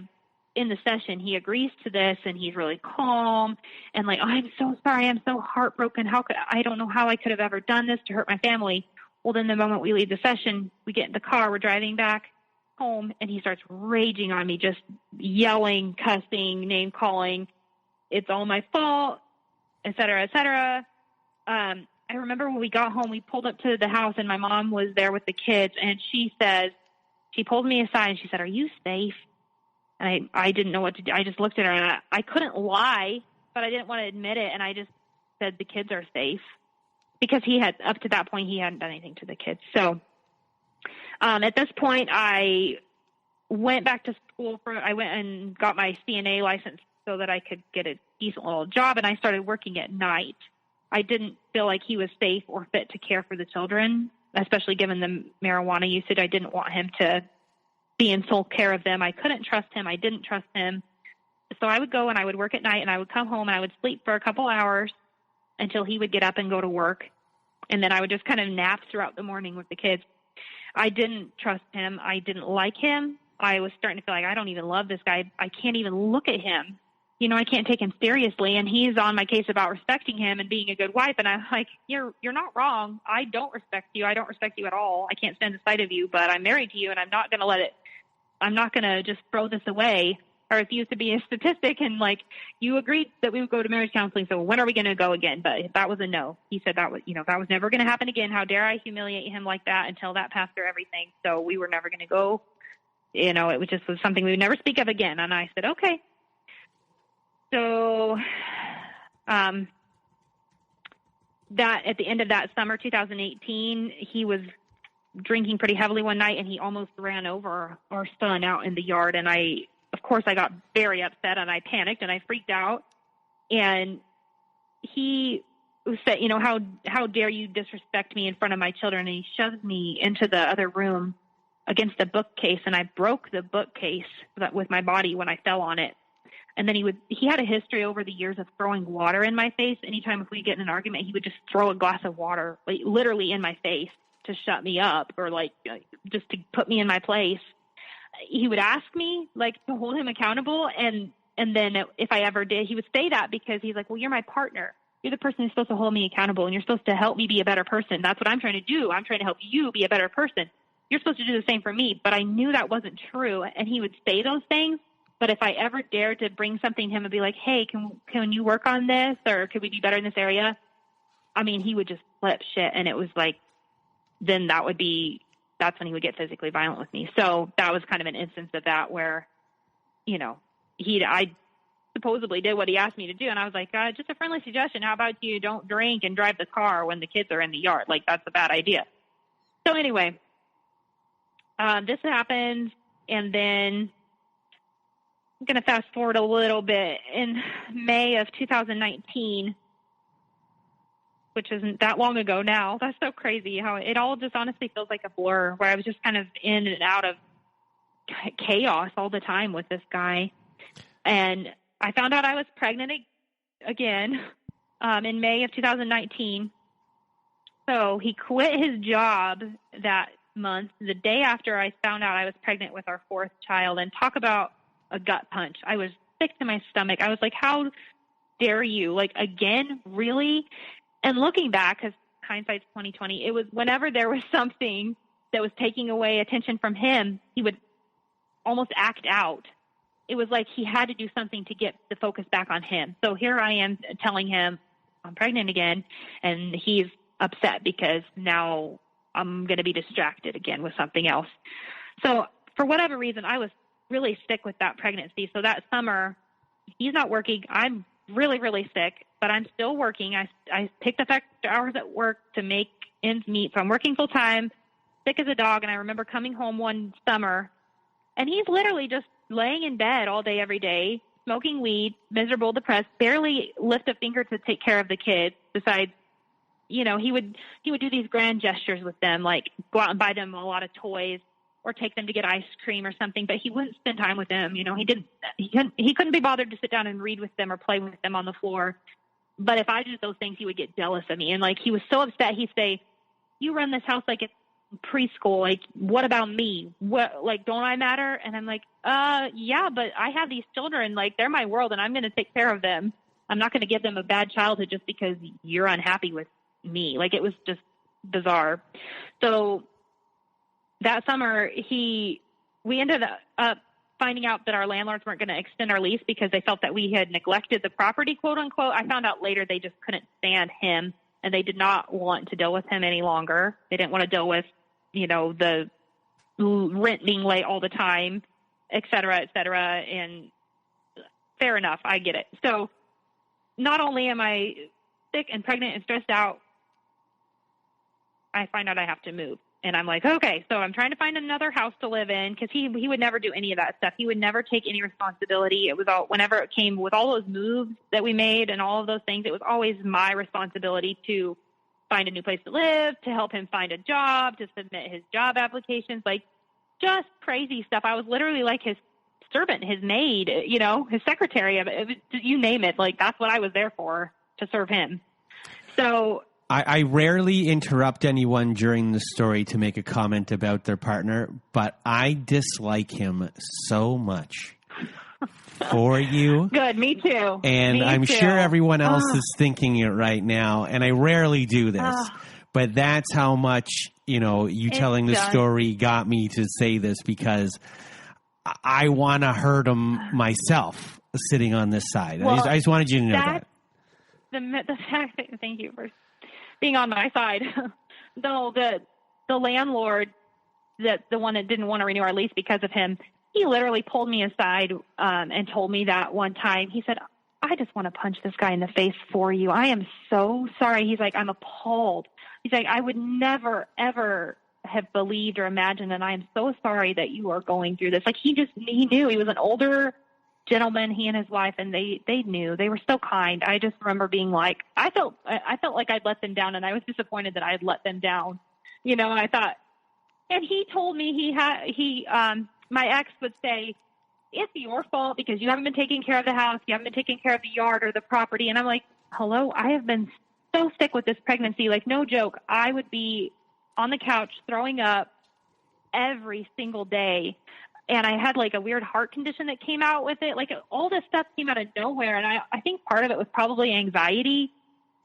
[SPEAKER 2] in the session, he agrees to this, and he's really calm and like, oh, I'm so sorry. I'm so heartbroken. I don't know how I could have ever done this to hurt my family. Well, then the moment we leave the session, we get in the car, we're driving back home, and he starts raging on me, just yelling, cussing, name calling. It's all my fault, et cetera, et cetera. I remember when we got home, we pulled up to the house, and my mom was there with the kids, and she pulled me aside, and she said, are you safe? And I didn't know what to do. I just looked at her, and I couldn't lie, but I didn't want to admit it, and I just said the kids are safe, because up to that point, he hadn't done anything to the kids. So at this point, I went back to school. I went and got my CNA license so that I could get a decent little job, and I started working at night. I didn't feel like he was safe or fit to care for the children, especially given the marijuana usage. I didn't want him to be in sole care of them. I couldn't trust him. I didn't trust him. So I would go and I would work at night, and I would come home and I would sleep for a couple hours until he would get up and go to work. And then I would just kind of nap throughout the morning with the kids. I didn't trust him. I didn't like him. I was starting to feel like I don't even love this guy. I can't even look at him. You know, I can't take him seriously. And he's on my case about respecting him and being a good wife. And I'm like, you're not wrong. I don't respect you. I don't respect you at all. I can't stand the sight of you, but I'm married to you, and I'm not going to I'm not going to just throw this away. I refuse to be a statistic. And like, you agreed that we would go to marriage counseling. So when are we going to go again? But that was a no. He said that was never going to happen again. How dare I humiliate him like that and tell that pastor everything? So we were never going to go. You know, it was something we would never speak of again. And I said, okay. So, that at the end of that summer, 2018, he was drinking pretty heavily one night, and he almost ran over our son out in the yard. And of course, I got very upset, and I panicked, and I freaked out. And he said, you know, how dare you disrespect me in front of my children? And he shoved me into the other room against a bookcase, and I broke the bookcase with my body when I fell on it. And then he had a history over the years of throwing water in my face. Anytime if we get in an argument, he would just throw a glass of water, like literally in my face, to shut me up, or like just to put me in my place. He would ask me like to hold him accountable. And then if I ever did, he would say that because he's like, well, you're my partner. You're the person who's supposed to hold me accountable, and you're supposed to help me be a better person. That's what I'm trying to do. I'm trying to help you be a better person. You're supposed to do the same for me. But I knew that wasn't true. And he would say those things. But if I ever dared to bring something to him and be like, hey, can you work on this? Or could we be better in this area? I mean, he would just flip shit. And it was like, then that's when he would get physically violent with me. So that was kind of an instance of that where, you know, I supposedly did what he asked me to do. And I was like, just a friendly suggestion. How about you don't drink and drive the car when the kids are in the yard? Like, that's a bad idea. So anyway, this happened. And then I'm going to fast forward a little bit. In May of 2019, which isn't that long ago now, that's so crazy how it all just honestly feels like a blur, where I was just kind of in and out of chaos all the time with this guy. And I found out I was pregnant again in May of 2019. So he quit his job that month, the day after I found out I was pregnant with our fourth child. And talk about a gut punch. I was sick to my stomach. I was like, how dare you? Like, again, really? And looking back, because hindsight's 2020, it was whenever there was something that was taking away attention from him, he would almost act out. It was like he had to do something to get the focus back on him. So here I am telling him I'm pregnant again, and he's upset because now I'm going to be distracted again with something else. So for whatever reason, I was really sick with that pregnancy. So that summer, he's not working. I'm really, really sick, but I'm still working. I picked up extra hours at work to make ends meet. So I'm working full time, sick as a dog. And I remember coming home one summer, and he's literally just laying in bed all day, every day, smoking weed, miserable, depressed, barely lift a finger to take care of the kids. Besides, you know, he would do these grand gestures with them, like go out and buy them a lot of toys, or take them to get ice cream or something, but he wouldn't spend time with them. You know, he couldn't be bothered to sit down and read with them or play with them on the floor. But if I did those things, he would get jealous of me. And like, he was so upset. He'd say, you run this house like it's preschool. Like, what about me? What, like, don't I matter? And I'm like, yeah, but I have these children, like they're my world, and I'm going to take care of them. I'm not going to give them a bad childhood just because you're unhappy with me. Like, it was just bizarre. So that summer, we ended up finding out that our landlords weren't going to extend our lease because they felt that we had neglected the property, quote unquote. I found out later they just couldn't stand him, and they did not want to deal with him any longer. They didn't want to deal with, you know, the rent being late all the time, et cetera, et cetera. And fair enough. I get it. So not only am I sick and pregnant and stressed out, I find out I have to move. And I'm like, okay, so I'm trying to find another house to live in, because he would never do any of that stuff. He would never take any responsibility. It was all, whenever it came with all those moves that we made and all of those things, it was always my responsibility to find a new place to live, to help him find a job, to submit his job applications. Like, just crazy stuff. I was literally like his servant, his maid, you know, his secretary. It was, you name it. Like, that's what I was there for, to serve him. So
[SPEAKER 1] I rarely interrupt anyone during the story to make a comment about their partner, but I dislike him so much for you.
[SPEAKER 2] Good, me too.
[SPEAKER 1] And I'm sure everyone else is thinking it right now, and I rarely do this. But that's how much, you know, you telling the story got me to say this, because I want to hurt him myself sitting on this side.
[SPEAKER 2] Well,
[SPEAKER 1] I just wanted you to know that.
[SPEAKER 2] The fact that, thank you for being on my side. Though the landlord, the one that didn't want to renew our lease because of him, he literally pulled me aside and told me that one time. He said, I just want to punch this guy in the face for you. I am so sorry. He's like, I'm appalled. He's like, I would never, ever have believed or imagined, and I am so sorry that you are going through this. Like, he knew. He was an older gentleman, he and his wife, and they knew. They were so kind. I just remember being like, I felt like I'd let them down, and I was disappointed that I had let them down. You know, I thought, and he told me my ex would say, it's your fault because you haven't been taking care of the house, you haven't been taking care of the yard or the property. And I'm like, hello, I have been so sick with this pregnancy. Like, no joke, I would be on the couch throwing up every single day. And I had like a weird heart condition that came out with it. Like, all this stuff came out of nowhere. And I think part of it was probably anxiety,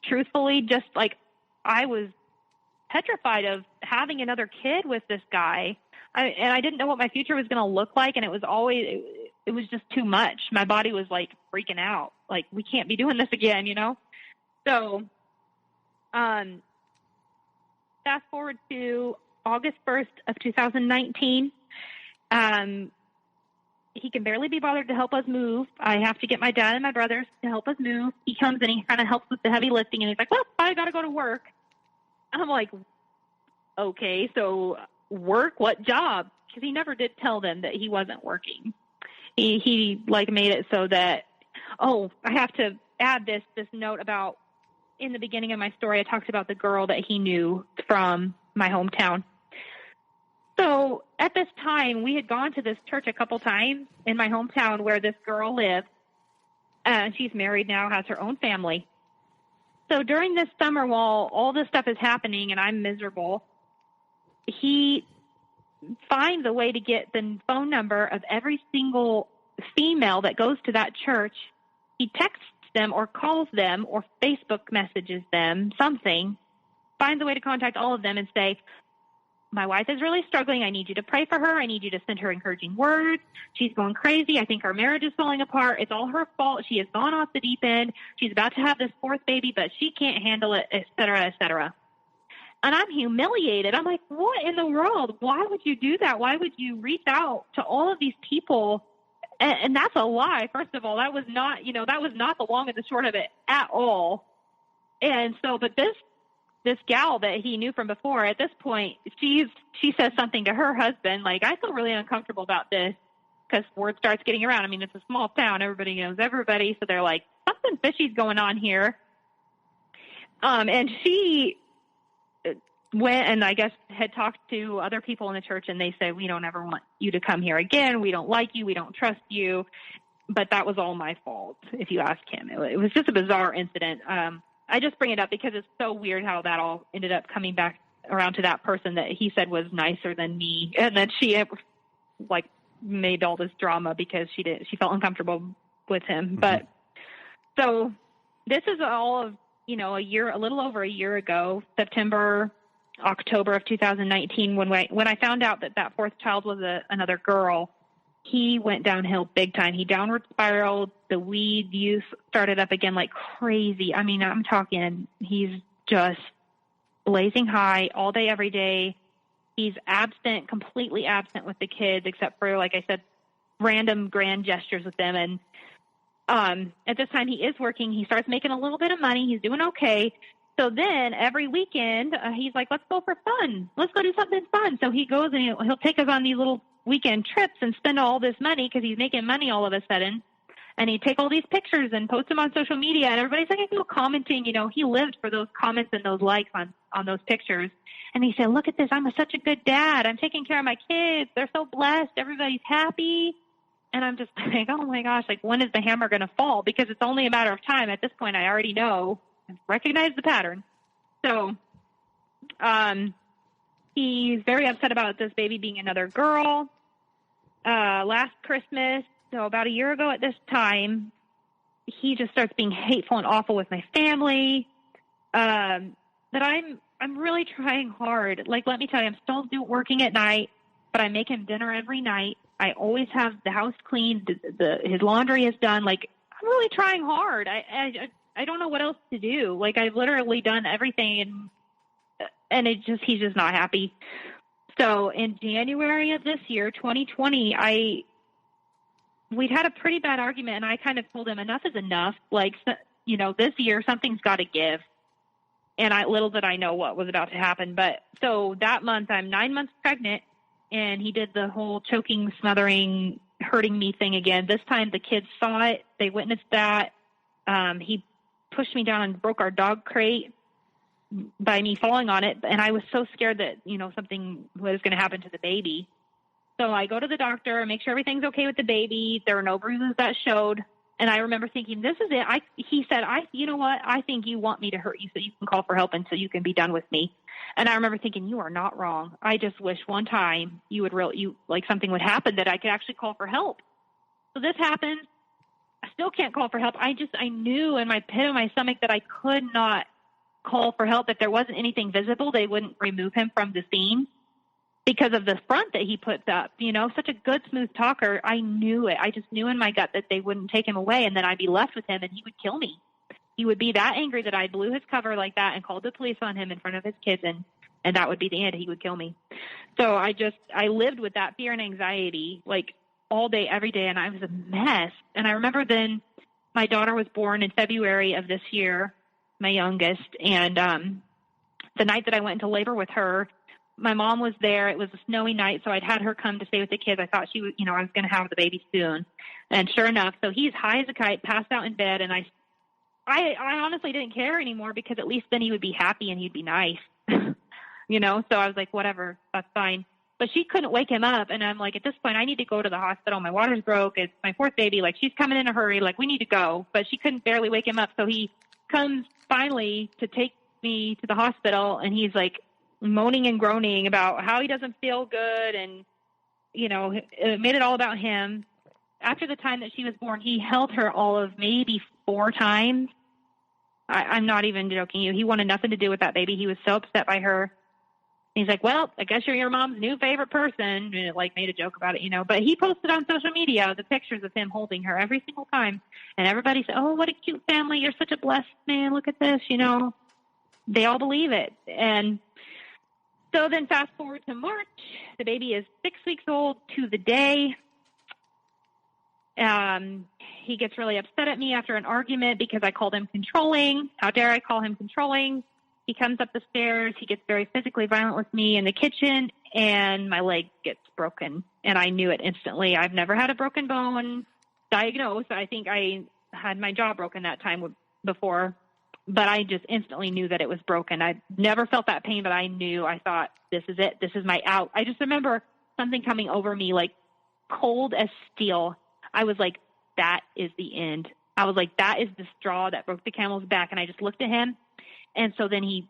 [SPEAKER 2] truthfully. Just like, I was petrified of having another kid with this guy. And I didn't know what my future was going to look like. And it was just too much. My body was like freaking out. Like, we can't be doing this again, you know? So, fast forward to August 1st of 2019. He can barely be bothered to help us move. I have to get my dad and my brothers to help us move. He comes and he kind of helps with the heavy lifting, and he's like, well, I got to go to work. And I'm like, okay, so work, what job? Because he never did tell them that he wasn't working. He like made it so that, I have to add this note about, in the beginning of my story, I talked about the girl that he knew from my hometown. So at this time, we had gone to this church a couple times in my hometown where this girl lived. She's married now, has her own family. So during this summer, while all this stuff is happening and I'm miserable, he finds a way to get the phone number of every single female that goes to that church. He texts them or calls them or Facebook messages them, something, finds a way to contact all of them and say, my wife is really struggling. I need you to pray for her. I need you to send her encouraging words. She's going crazy. I think our marriage is falling apart. It's all her fault. She has gone off the deep end. She's about to have this fourth baby, but she can't handle it, et cetera, et cetera. And I'm humiliated. I'm like, what in the world? Why would you do that? Why would you reach out to all of these people? And that's a lie. First of all, that was not the long and the short of it at all. And so, but this gal that he knew from before, at this point, she says something to her husband, like, I feel really uncomfortable about this, because word starts getting around. I mean, it's a small town. Everybody knows everybody. So they're like, something fishy's going on here. And she went and I guess had talked to other people in the church, and they said, we don't ever want you to come here again. We don't like you. We don't trust you. But that was all my fault, if you ask him. It was just a bizarre incident. I just bring it up because it's so weird how that all ended up coming back around to that person that he said was nicer than me. And then she like made all this drama because she felt uncomfortable with him. Mm-hmm. But so this is all of, a little over a year ago, October of 2019, when I found out that fourth child was another girl. He went downhill big time. He downward spiraled. The weed use started up again like crazy. I mean, I'm talking, he's just blazing high all day, every day. He's absent, completely absent with the kids, except for, like I said, random grand gestures with them. And at this time he is working. He starts making a little bit of money. He's doing okay. So then every weekend he's like, let's go for fun. Let's go do something fun. So he goes and he'll take us on these little weekend trips and spend all this money because he's making money all of a sudden. And he'd take all these pictures and post them on social media, and everybody's like, commenting, he lived for those comments and those likes on those pictures. And he said, look at this. I'm such a good dad. I'm taking care of my kids. They're so blessed. Everybody's happy. And I'm just like, oh my gosh, like, when is the hammer going to fall? Because it's only a matter of time. At this point, I already know, recognize the pattern. So, he's very upset about this baby being another girl. Last Christmas, so about a year ago at this time, he just starts being hateful and awful with my family. But I'm really trying hard. Like, let me tell you, I'm still working at night, but I make him dinner every night. I always have the house cleaned. His laundry is done. Like, I'm really trying hard. I don't know what else to do. Like, I've literally done everything, and he's just not happy. So in January of this year, 2020, we'd had a pretty bad argument, and I kind of told him enough is enough. Like, this year something's got to give. And little did I know what was about to happen. But so that month, I'm 9 months pregnant, and he did the whole choking, smothering, hurting me thing again. This time the kids saw it. They witnessed that. He pushed me down and broke our dog crate by me falling on it. And I was so scared that, something was going to happen to the baby. So I go to the doctor, make sure everything's okay with the baby. There were no bruises that showed. And I remember thinking, this is it. He said, you know what? I think you want me to hurt you so you can call for help and so you can be done with me. And I remember thinking, you are not wrong. I just wish one time something would happen that I could actually call for help. So this happened. I still can't call for help. I knew in my pit of my stomach that I could not call for help. If there wasn't anything visible, they wouldn't remove him from the scene. Because of the front that he puts up, such a good, smooth talker. I knew it. I just knew in my gut that they wouldn't take him away, and then I'd be left with him, and he would kill me. He would be that angry that I blew his cover like that and called the police on him in front of his kids, and that would be the end. He would kill me. So I lived with that fear and anxiety, like, all day, every day, and I was a mess. And I remember then my daughter was born in February of this year, my youngest, and the night that I went into labor with her, my mom was there. It was a snowy night, so I'd had her come to stay with the kids. I thought she was, I was going to have the baby soon. And sure enough, so he's high as a kite, passed out in bed, and I honestly didn't care anymore because at least then he would be happy and he'd be nice, So I was like, whatever, that's fine. But she couldn't wake him up, and I'm like, at this point, I need to go to the hospital. My water's broke. It's my fourth baby. Like, she's coming in a hurry. Like, we need to go. But she couldn't barely wake him up, so he comes finally to take me to the hospital, and he's like, moaning and groaning about how he doesn't feel good, and it made it all about him. After the time that she was born, he held her all of maybe 4 times. I'm not even joking you. He wanted nothing to do with that baby. He was so upset by her. He's like, well, I guess you're your mom's new favorite person, and it made a joke about it, But he posted on social media the pictures of him holding her every single time, and everybody said, oh, what a cute family. You're such a blessed man. Look at this, They all believe it. And so then fast forward to March, the baby is 6 weeks old to the day. He gets really upset at me after an argument because I called him controlling. How dare I call him controlling? He comes up the stairs. He gets very physically violent with me in the kitchen, and my leg gets broken. And I knew it instantly. I've never had a broken bone diagnosed. I think I had my jaw broken that time before. But I just instantly knew that it was broken. I never felt that pain, but I knew. I thought, this is it. This is my out. I just remember something coming over me like cold as steel. I was like, that is the end. I was like, that is the straw that broke the camel's back. And I just looked at him. And so then he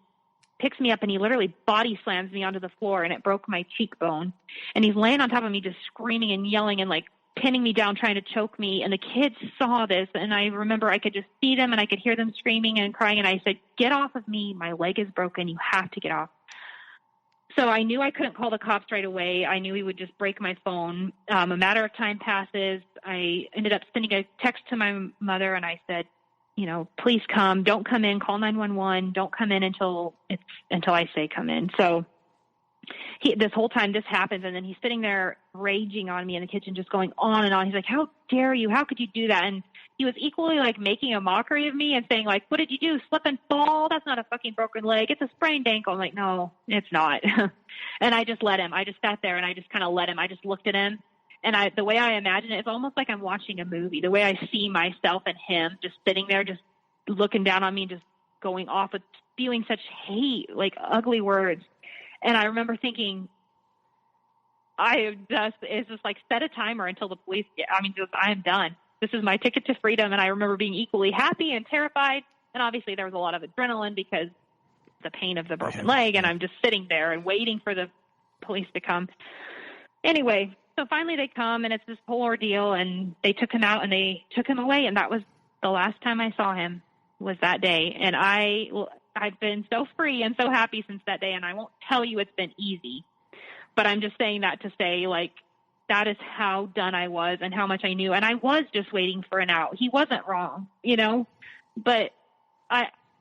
[SPEAKER 2] picks me up and he literally body slams me onto the floor, and it broke my cheekbone. And he's laying on top of me just screaming and yelling and like pinning me down, trying to choke me. And the kids saw this, and I remember I could just see them and I could hear them screaming and crying. And I said, get off of me. My leg is broken. You have to get off. So I knew I couldn't call the cops right away. I knew he would just break my phone. A matter of time passes. I ended up sending a text to my mother, and I said, please come. Don't come in. Call 911. Don't come in until I say come in. So this whole time this happens, and then he's sitting there raging on me in the kitchen, just going on and on. He's like, how dare you? How could you do that? And he was equally like making a mockery of me and saying like, what did you do? Slip and fall? That's not a fucking broken leg. It's a sprained ankle. I'm like, no, it's not. And I just let him. I just sat there and I just kind of let him. I just looked at him, And the way I imagine it, it's almost like I'm watching a movie. The way I see myself and him just sitting there, just looking down on me, just going off with spewing such hate, like ugly words. And I remember thinking, it's just like set a timer until the police get, I am done. This is my ticket to freedom. And I remember being equally happy and terrified. And obviously there was a lot of adrenaline because the pain of the broken leg. And I'm just sitting there and waiting for the police to come. Anyway, so finally they come, and it's this whole ordeal, and they took him out and they took him away. And that was the last time I saw him, was that day. And I've been so free and so happy since that day. And I won't tell you it's been easy, but I'm just saying that to say, like, that is how done I was and how much I knew. And I was just waiting for an out. He wasn't wrong, but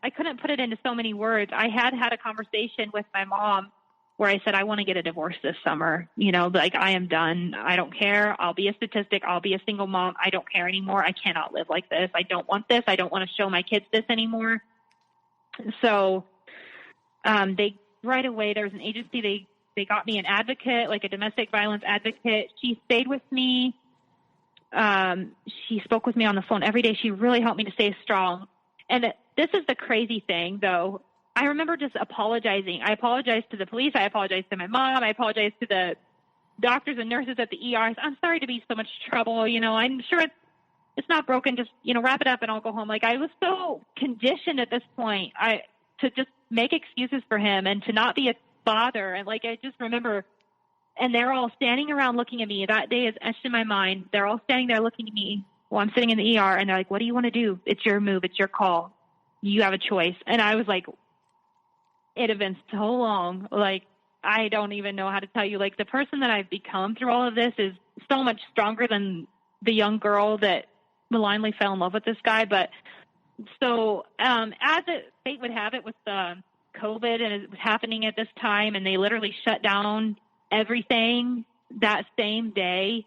[SPEAKER 2] I couldn't put it into so many words. I had a conversation with my mom where I said, I want to get a divorce this summer. Like, I am done. I don't care. I'll be a statistic. I'll be a single mom. I don't care anymore. I cannot live like this. I don't want this. I don't want to show my kids this anymore. So they right away, there was an agency. They got me an advocate, like a domestic violence advocate. She stayed with me. She spoke with me on the phone every day. She really helped me to stay strong. And this is the crazy thing, though. I remember just apologizing. I apologized to the police. I apologized to my mom. I apologized to the doctors and nurses at the ER. I'm sorry to be so much trouble. I'm sure it's not broken. Just, wrap it up and I'll go home. Like, I was so conditioned at this point to just make excuses for him and to not be a father. And like, I just remember, and they're all standing around looking at me. That day is etched in my mind. They're all standing there looking at me while I'm sitting in the ER, and they're like, what do you want to do? It's your move. It's your call. You have a choice. And I was like, it had been so long. Like, I don't even know how to tell you, like, the person that I've become through all of this is so much stronger than the young girl that malignly fell in love with this guy. But so, fate would have it with COVID, and it was happening at this time, and they literally shut down everything that same day.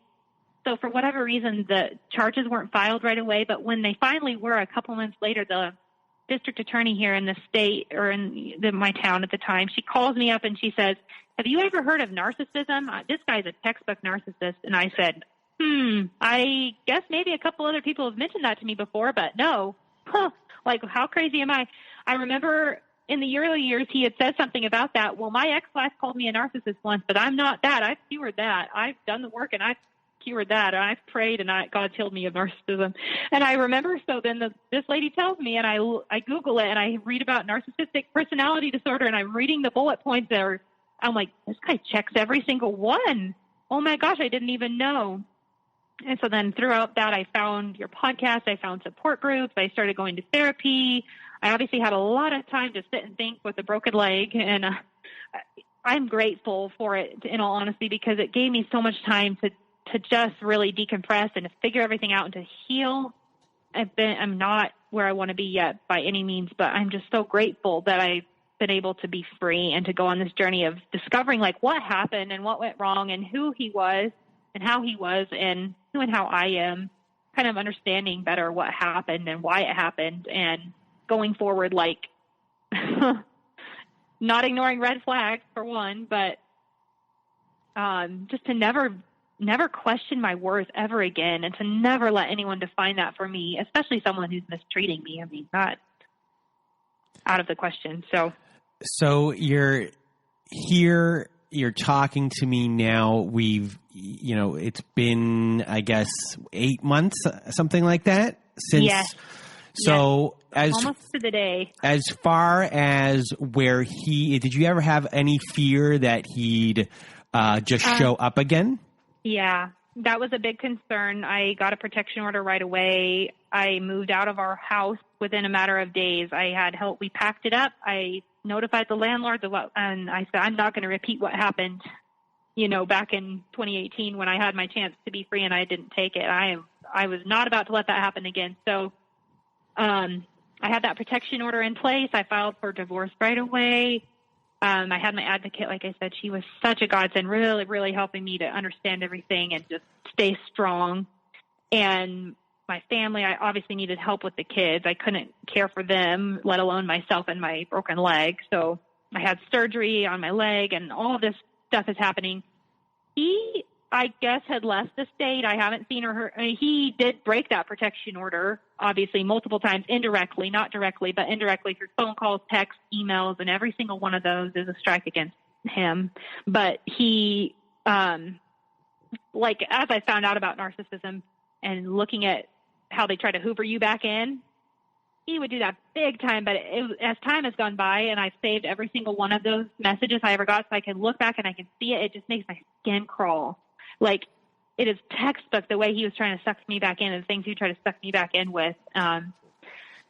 [SPEAKER 2] So for whatever reason, the charges weren't filed right away. But when they finally were, a couple months later, the district attorney here in the state, or in my town at the time, she calls me up and she says, have you ever heard of narcissism? This guy's a textbook narcissist. And I said, I guess maybe a couple other people have mentioned that to me before, but no. Like, how crazy am I? I remember in the early years, he had said something about that. Well, my ex-wife called me a narcissist once, but I'm not that. I've cured that. I've done the work, and I've cured that. And I've prayed, and God's healed me of narcissism. And I remember, so then this lady tells me, and I Google it, and I read about narcissistic personality disorder, and I'm reading the bullet points there. I'm like, this guy checks every single one. Oh my gosh, I didn't even know. And so then throughout that, I found your podcast. I found support groups. I started going to therapy. I obviously had a lot of time to sit and think with a broken leg. And I'm grateful for it, in all honesty, because it gave me so much time to just really decompress and to figure everything out and to heal. I'm not where I want to be yet by any means, but I'm just so grateful that I've been able to be free and to go on this journey of discovering, like, what happened and what went wrong and who he was and how he was and who and how I am, kind of understanding better what happened and why it happened, and going forward, like, not ignoring red flags for one, but just to never question my worth ever again, and to never let anyone define that for me, especially someone who's mistreating me. I mean, not out of the question. So
[SPEAKER 1] you're here, you're talking to me now. It's been, I guess, 8 months, something like that, since.
[SPEAKER 2] Yes.
[SPEAKER 1] So
[SPEAKER 2] yes. Almost to the day.
[SPEAKER 1] As far as where did you ever have any fear that he'd just show up again?
[SPEAKER 2] Yeah, that was a big concern. I got a protection order right away. I moved out of our house within a matter of days. I had help. We packed it up. I notified the landlord, and I said, I'm not going to repeat what happened, back in 2018 when I had my chance to be free and I didn't take it. I was not about to let that happen again. So I had that protection order in place. I filed for divorce right away. I had my advocate, like I said. She was such a godsend, really, really helping me to understand everything and just stay strong. And my family, I obviously needed help with the kids. I couldn't care for them, let alone myself and my broken leg. So I had surgery on my leg, and all of this stuff is happening. I guess, had left the state. I haven't seen I mean, he did break that protection order, obviously, multiple times, indirectly, not directly, but indirectly through phone calls, texts, emails, and every single one of those is a strike against him. But he, like, as I found out about narcissism and looking at how they try to hoover you back in, he would do that big time. But as time has gone by and I've saved every single one of those messages I ever got so I can look back and I can see it, it just makes my skin crawl. Like, it is textbook the way he was trying to suck me back in and the things he tried to suck me back in with.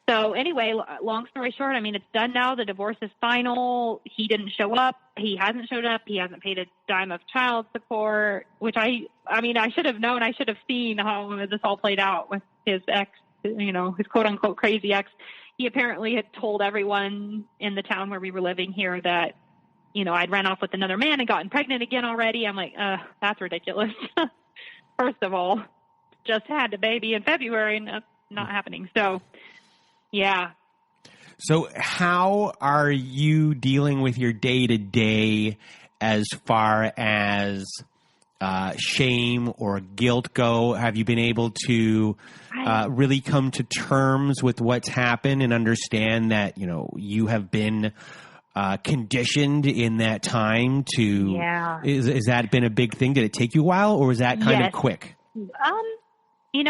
[SPEAKER 2] So anyway, long story short, I mean, it's done now. The divorce is final. He didn't show up. He hasn't showed up. He hasn't paid a dime of child support, which I mean, I should have known. I should have seen how this all played out with his ex, his quote unquote crazy ex. He apparently had told everyone in the town where we were living here that, I'd ran off with another man and gotten pregnant again already. I'm like, that's ridiculous. First of all, just had a baby in February and that's not happening. So, yeah.
[SPEAKER 1] So how are you dealing with your day-to-day as far as shame or guilt go? Have you been able to really come to terms with what's happened and understand that, you have been conditioned in that time to, is that been a big thing? Did it take you a while or was that kind of quick?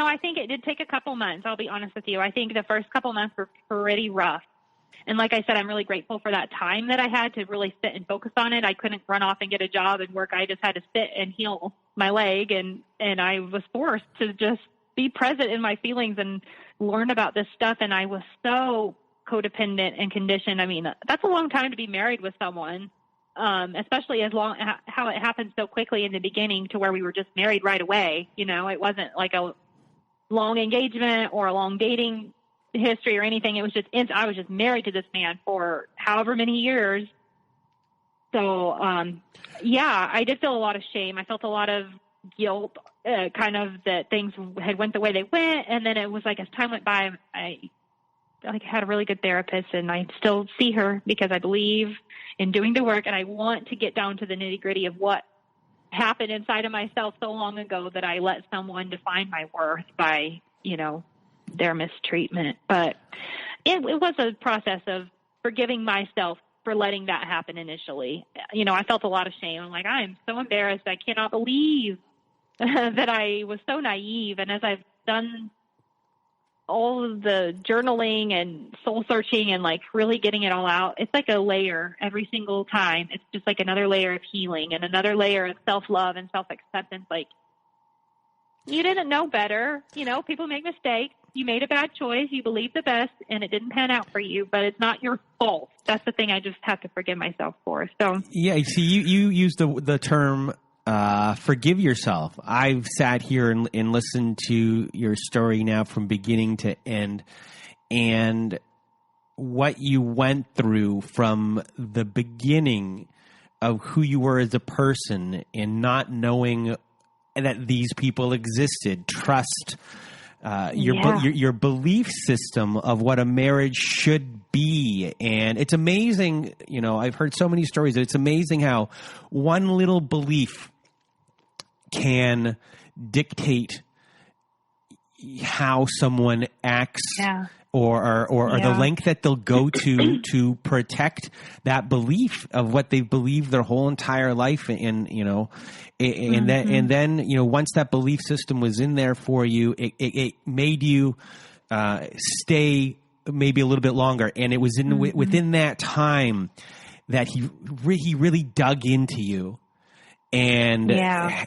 [SPEAKER 2] I think it did take a couple months. I'll be honest with you. I think the first couple months were pretty rough. And like I said, I'm really grateful for that time that I had to really sit and focus on it. I couldn't run off and get a job and work. I just had to sit and heal my leg. And I was forced to just be present in my feelings and learn about this stuff. And I was so codependent and conditioned. I mean, that's a long time to be married with someone, especially how it happened so quickly in the beginning to where we were just married right away. It wasn't like a long engagement or a long dating history or anything. It was just, I was just married to this man for however many years. So, I did feel a lot of shame. I felt a lot of guilt, kind of that things had went the way they went. And then it was like, as time went by, I had a really good therapist and I still see her because I believe in doing the work and I want to get down to the nitty gritty of what happened inside of myself so long ago that I let someone define my worth by, their mistreatment. But it was a process of forgiving myself for letting that happen initially. I felt a lot of shame. I'm like, I'm so embarrassed. I cannot believe that I was so naive. And as I've done all of the journaling and soul searching and like really getting it all out, it's like a layer every single time. It's just like another layer of healing and another layer of self-love and self-acceptance. Like, you didn't know better. People make mistakes. You made a bad choice. You believed the best and it didn't pan out for you, but it's not your fault. That's the thing I just have to forgive myself for. So
[SPEAKER 1] yeah, see, you used the term forgive yourself. I've sat here and listened to your story now from beginning to end, and what you went through from the beginning of who you were as a person and not knowing that these people existed, trust, your belief system of what a marriage should be. And it's amazing, I've heard so many stories that it's amazing how one little belief can dictate how someone acts or the length that they'll go to protect that belief of what they've believed their whole entire life. And then once that belief system was in there for you, it made you stay maybe a little bit longer. And it was within that time that he really dug into you. And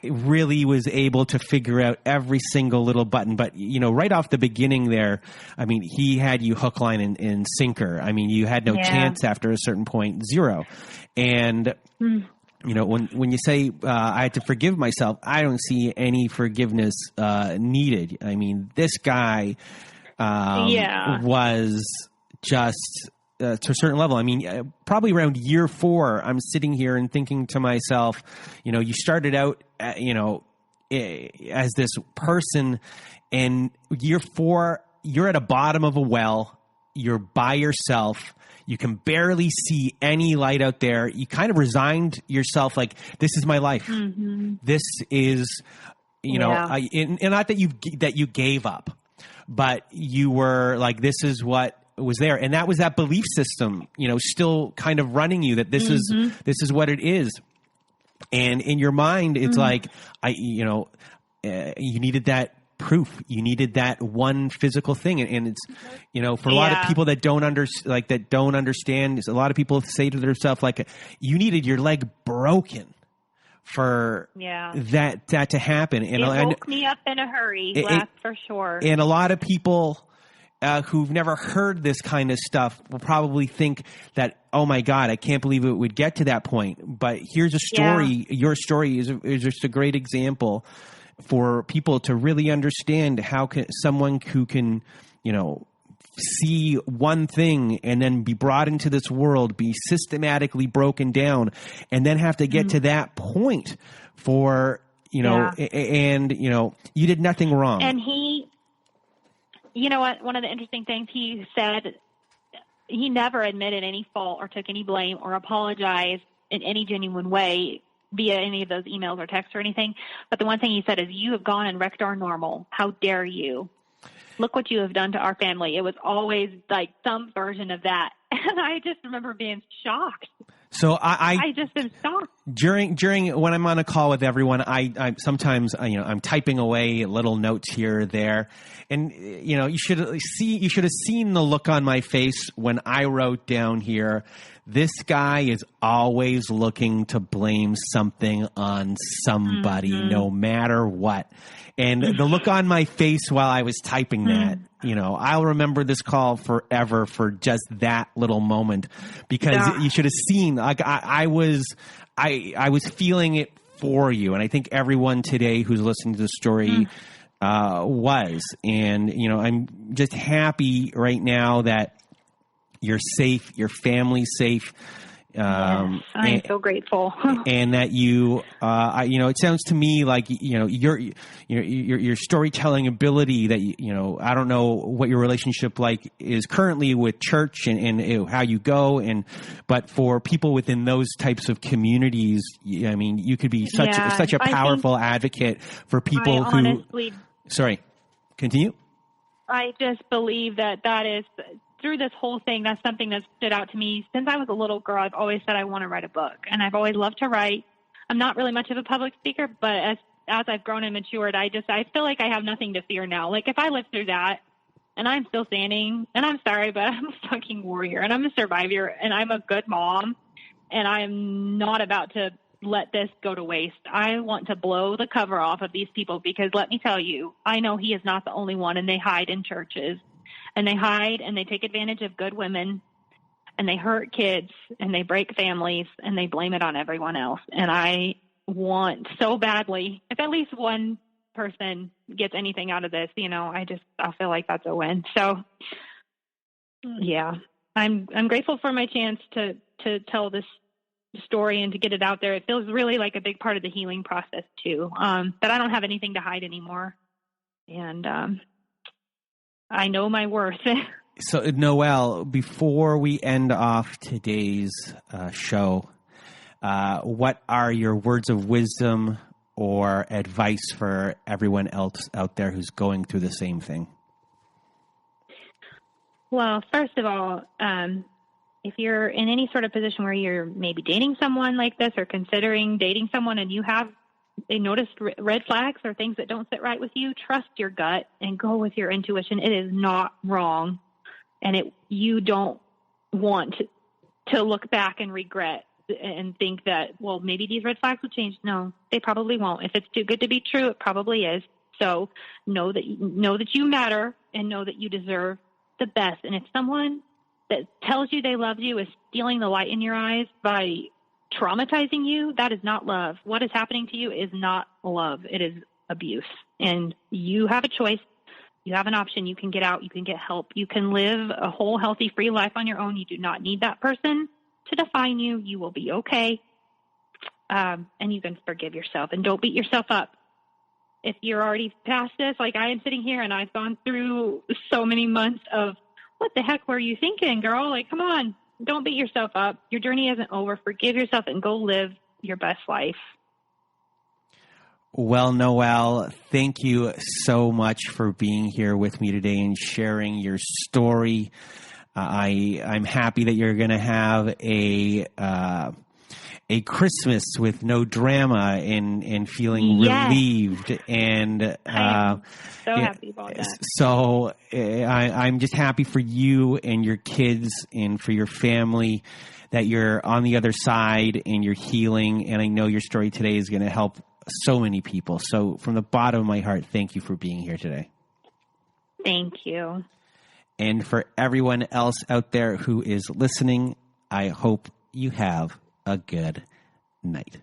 [SPEAKER 1] really was able to figure out every single little button. But, right off the beginning there, I mean, he had you hook, line, and sinker. I mean, you had no chance after a certain point, zero. And, when you say I had to forgive myself, I don't see any forgiveness needed. I mean, this guy was just... to a certain level. I mean, probably around year 4, I'm sitting here and thinking to myself, you started out, as this person, and year 4, you're at a bottom of a well. you're by yourself. You can barely see any light out there. You kind of resigned yourself, like, this is my life.
[SPEAKER 2] Mm-hmm.
[SPEAKER 1] This is, and not that you gave up, but you were like, this is what was there. And that was that belief system, still kind of running you, that this is what it is. And in your mind, it's like, you needed that proof. You needed that one physical thing. And it's, for a lot of people that don't understand, a lot of people say to themselves, like, you needed your leg broken for that to happen. And
[SPEAKER 2] it woke me up in a hurry, that's for sure.
[SPEAKER 1] And a lot of people who've never heard this kind of stuff will probably think that, oh my God, I can't believe it would get to that point. But here's a story. Your story is just a great example for people to really understand how someone who can, see one thing and then be brought into this world, be systematically broken down, and then have to get to that point for, and, you did nothing wrong.
[SPEAKER 2] And you know what? One of the interesting things he said, he never admitted any fault or took any blame or apologized in any genuine way via any of those emails or texts or anything. But the one thing he said is, you have gone and wrecked our normal. How dare you? Look what you have done to our family. It was always like some version of that. And I just remember being shocked.
[SPEAKER 1] So
[SPEAKER 2] I just am shocked.
[SPEAKER 1] During when I'm on a call with everyone, I sometimes I'm typing away little notes here or there, and you should have seen the look on my face when I wrote down here, this guy is always looking to blame something on somebody, no matter what. And the look on my face while I was typing that, I'll remember this call forever for just that little moment, because you should have seen, like, I was feeling it for you. And I think everyone today who's listening to the story was. And, I'm just happy right now that you're safe, your family's safe.
[SPEAKER 2] I'm so grateful.
[SPEAKER 1] And that you, it sounds to me like, your storytelling ability that, I don't know what your relationship is currently with church and how you go. But for people within those types of communities, I mean, you could be such a powerful advocate for people who, honestly, sorry, continue.
[SPEAKER 2] I just believe that is, through this whole thing, that's something that stood out to me. Since I was a little girl, I've always said I want to write a book, and I've always loved to write. I'm not really much of a public speaker, but as I've grown and matured, I feel like I have nothing to fear now. Like, if I lived through that and I'm still standing, and I'm sorry, but I'm a fucking warrior, and I'm a survivor, and I'm a good mom, and I'm not about to let this go to waste. I want to blow the cover off of these people, because let me tell you, I know he is not the only one, and they hide in churches. And they hide and they take advantage of good women, and they hurt kids, and they break families, and they blame it on everyone else. And I want so badly, if at least one person gets anything out of this, I feel like that's a win. So yeah, I'm grateful for my chance to tell this story and to get it out there. It feels really like a big part of the healing process too. But I don't have anything to hide anymore. And, I know my worth.
[SPEAKER 1] So, Noelle, before we end off today's show, what are your words of wisdom or advice for everyone else out there who's going through the same thing?
[SPEAKER 2] Well, first of all, if you're in any sort of position where you're maybe dating someone like this or considering dating someone, and you have noticed red flags or things that don't sit right with you, trust your gut and go with your intuition. It is not wrong. And you don't want to look back and regret and think that, well, maybe these red flags will change. No, they probably won't. If it's too good to be true, it probably is. So know that you matter, and know that you deserve the best. And if someone that tells you they love you is stealing the light in your eyes by traumatizing you, that is not love. What is happening to you is not love. It is abuse. And you have a choice. You have an option. You can get out. You can get help. You can live a whole, healthy, free life on your own. You do not need that person to define you. You will be okay. And you can forgive yourself, and don't beat yourself up. If you're already past this, like I am sitting here, and I've gone through so many months of what the heck were you thinking, girl? Like, come on, don't beat yourself up. Your journey isn't over. Forgive yourself and go live your best life.
[SPEAKER 1] Well, Noelle, thank you so much for being here with me today and sharing your story. I'm happy that you're going to have a Christmas with no drama and feeling relieved. And
[SPEAKER 2] I'm so happy about that.
[SPEAKER 1] So I'm just happy for you and your kids and for your family that you're on the other side and you're healing. And I know your story today is going to help so many people. So from the bottom of my heart, thank you for being here today.
[SPEAKER 2] Thank you.
[SPEAKER 1] And for everyone else out there who is listening, I hope you have a good night.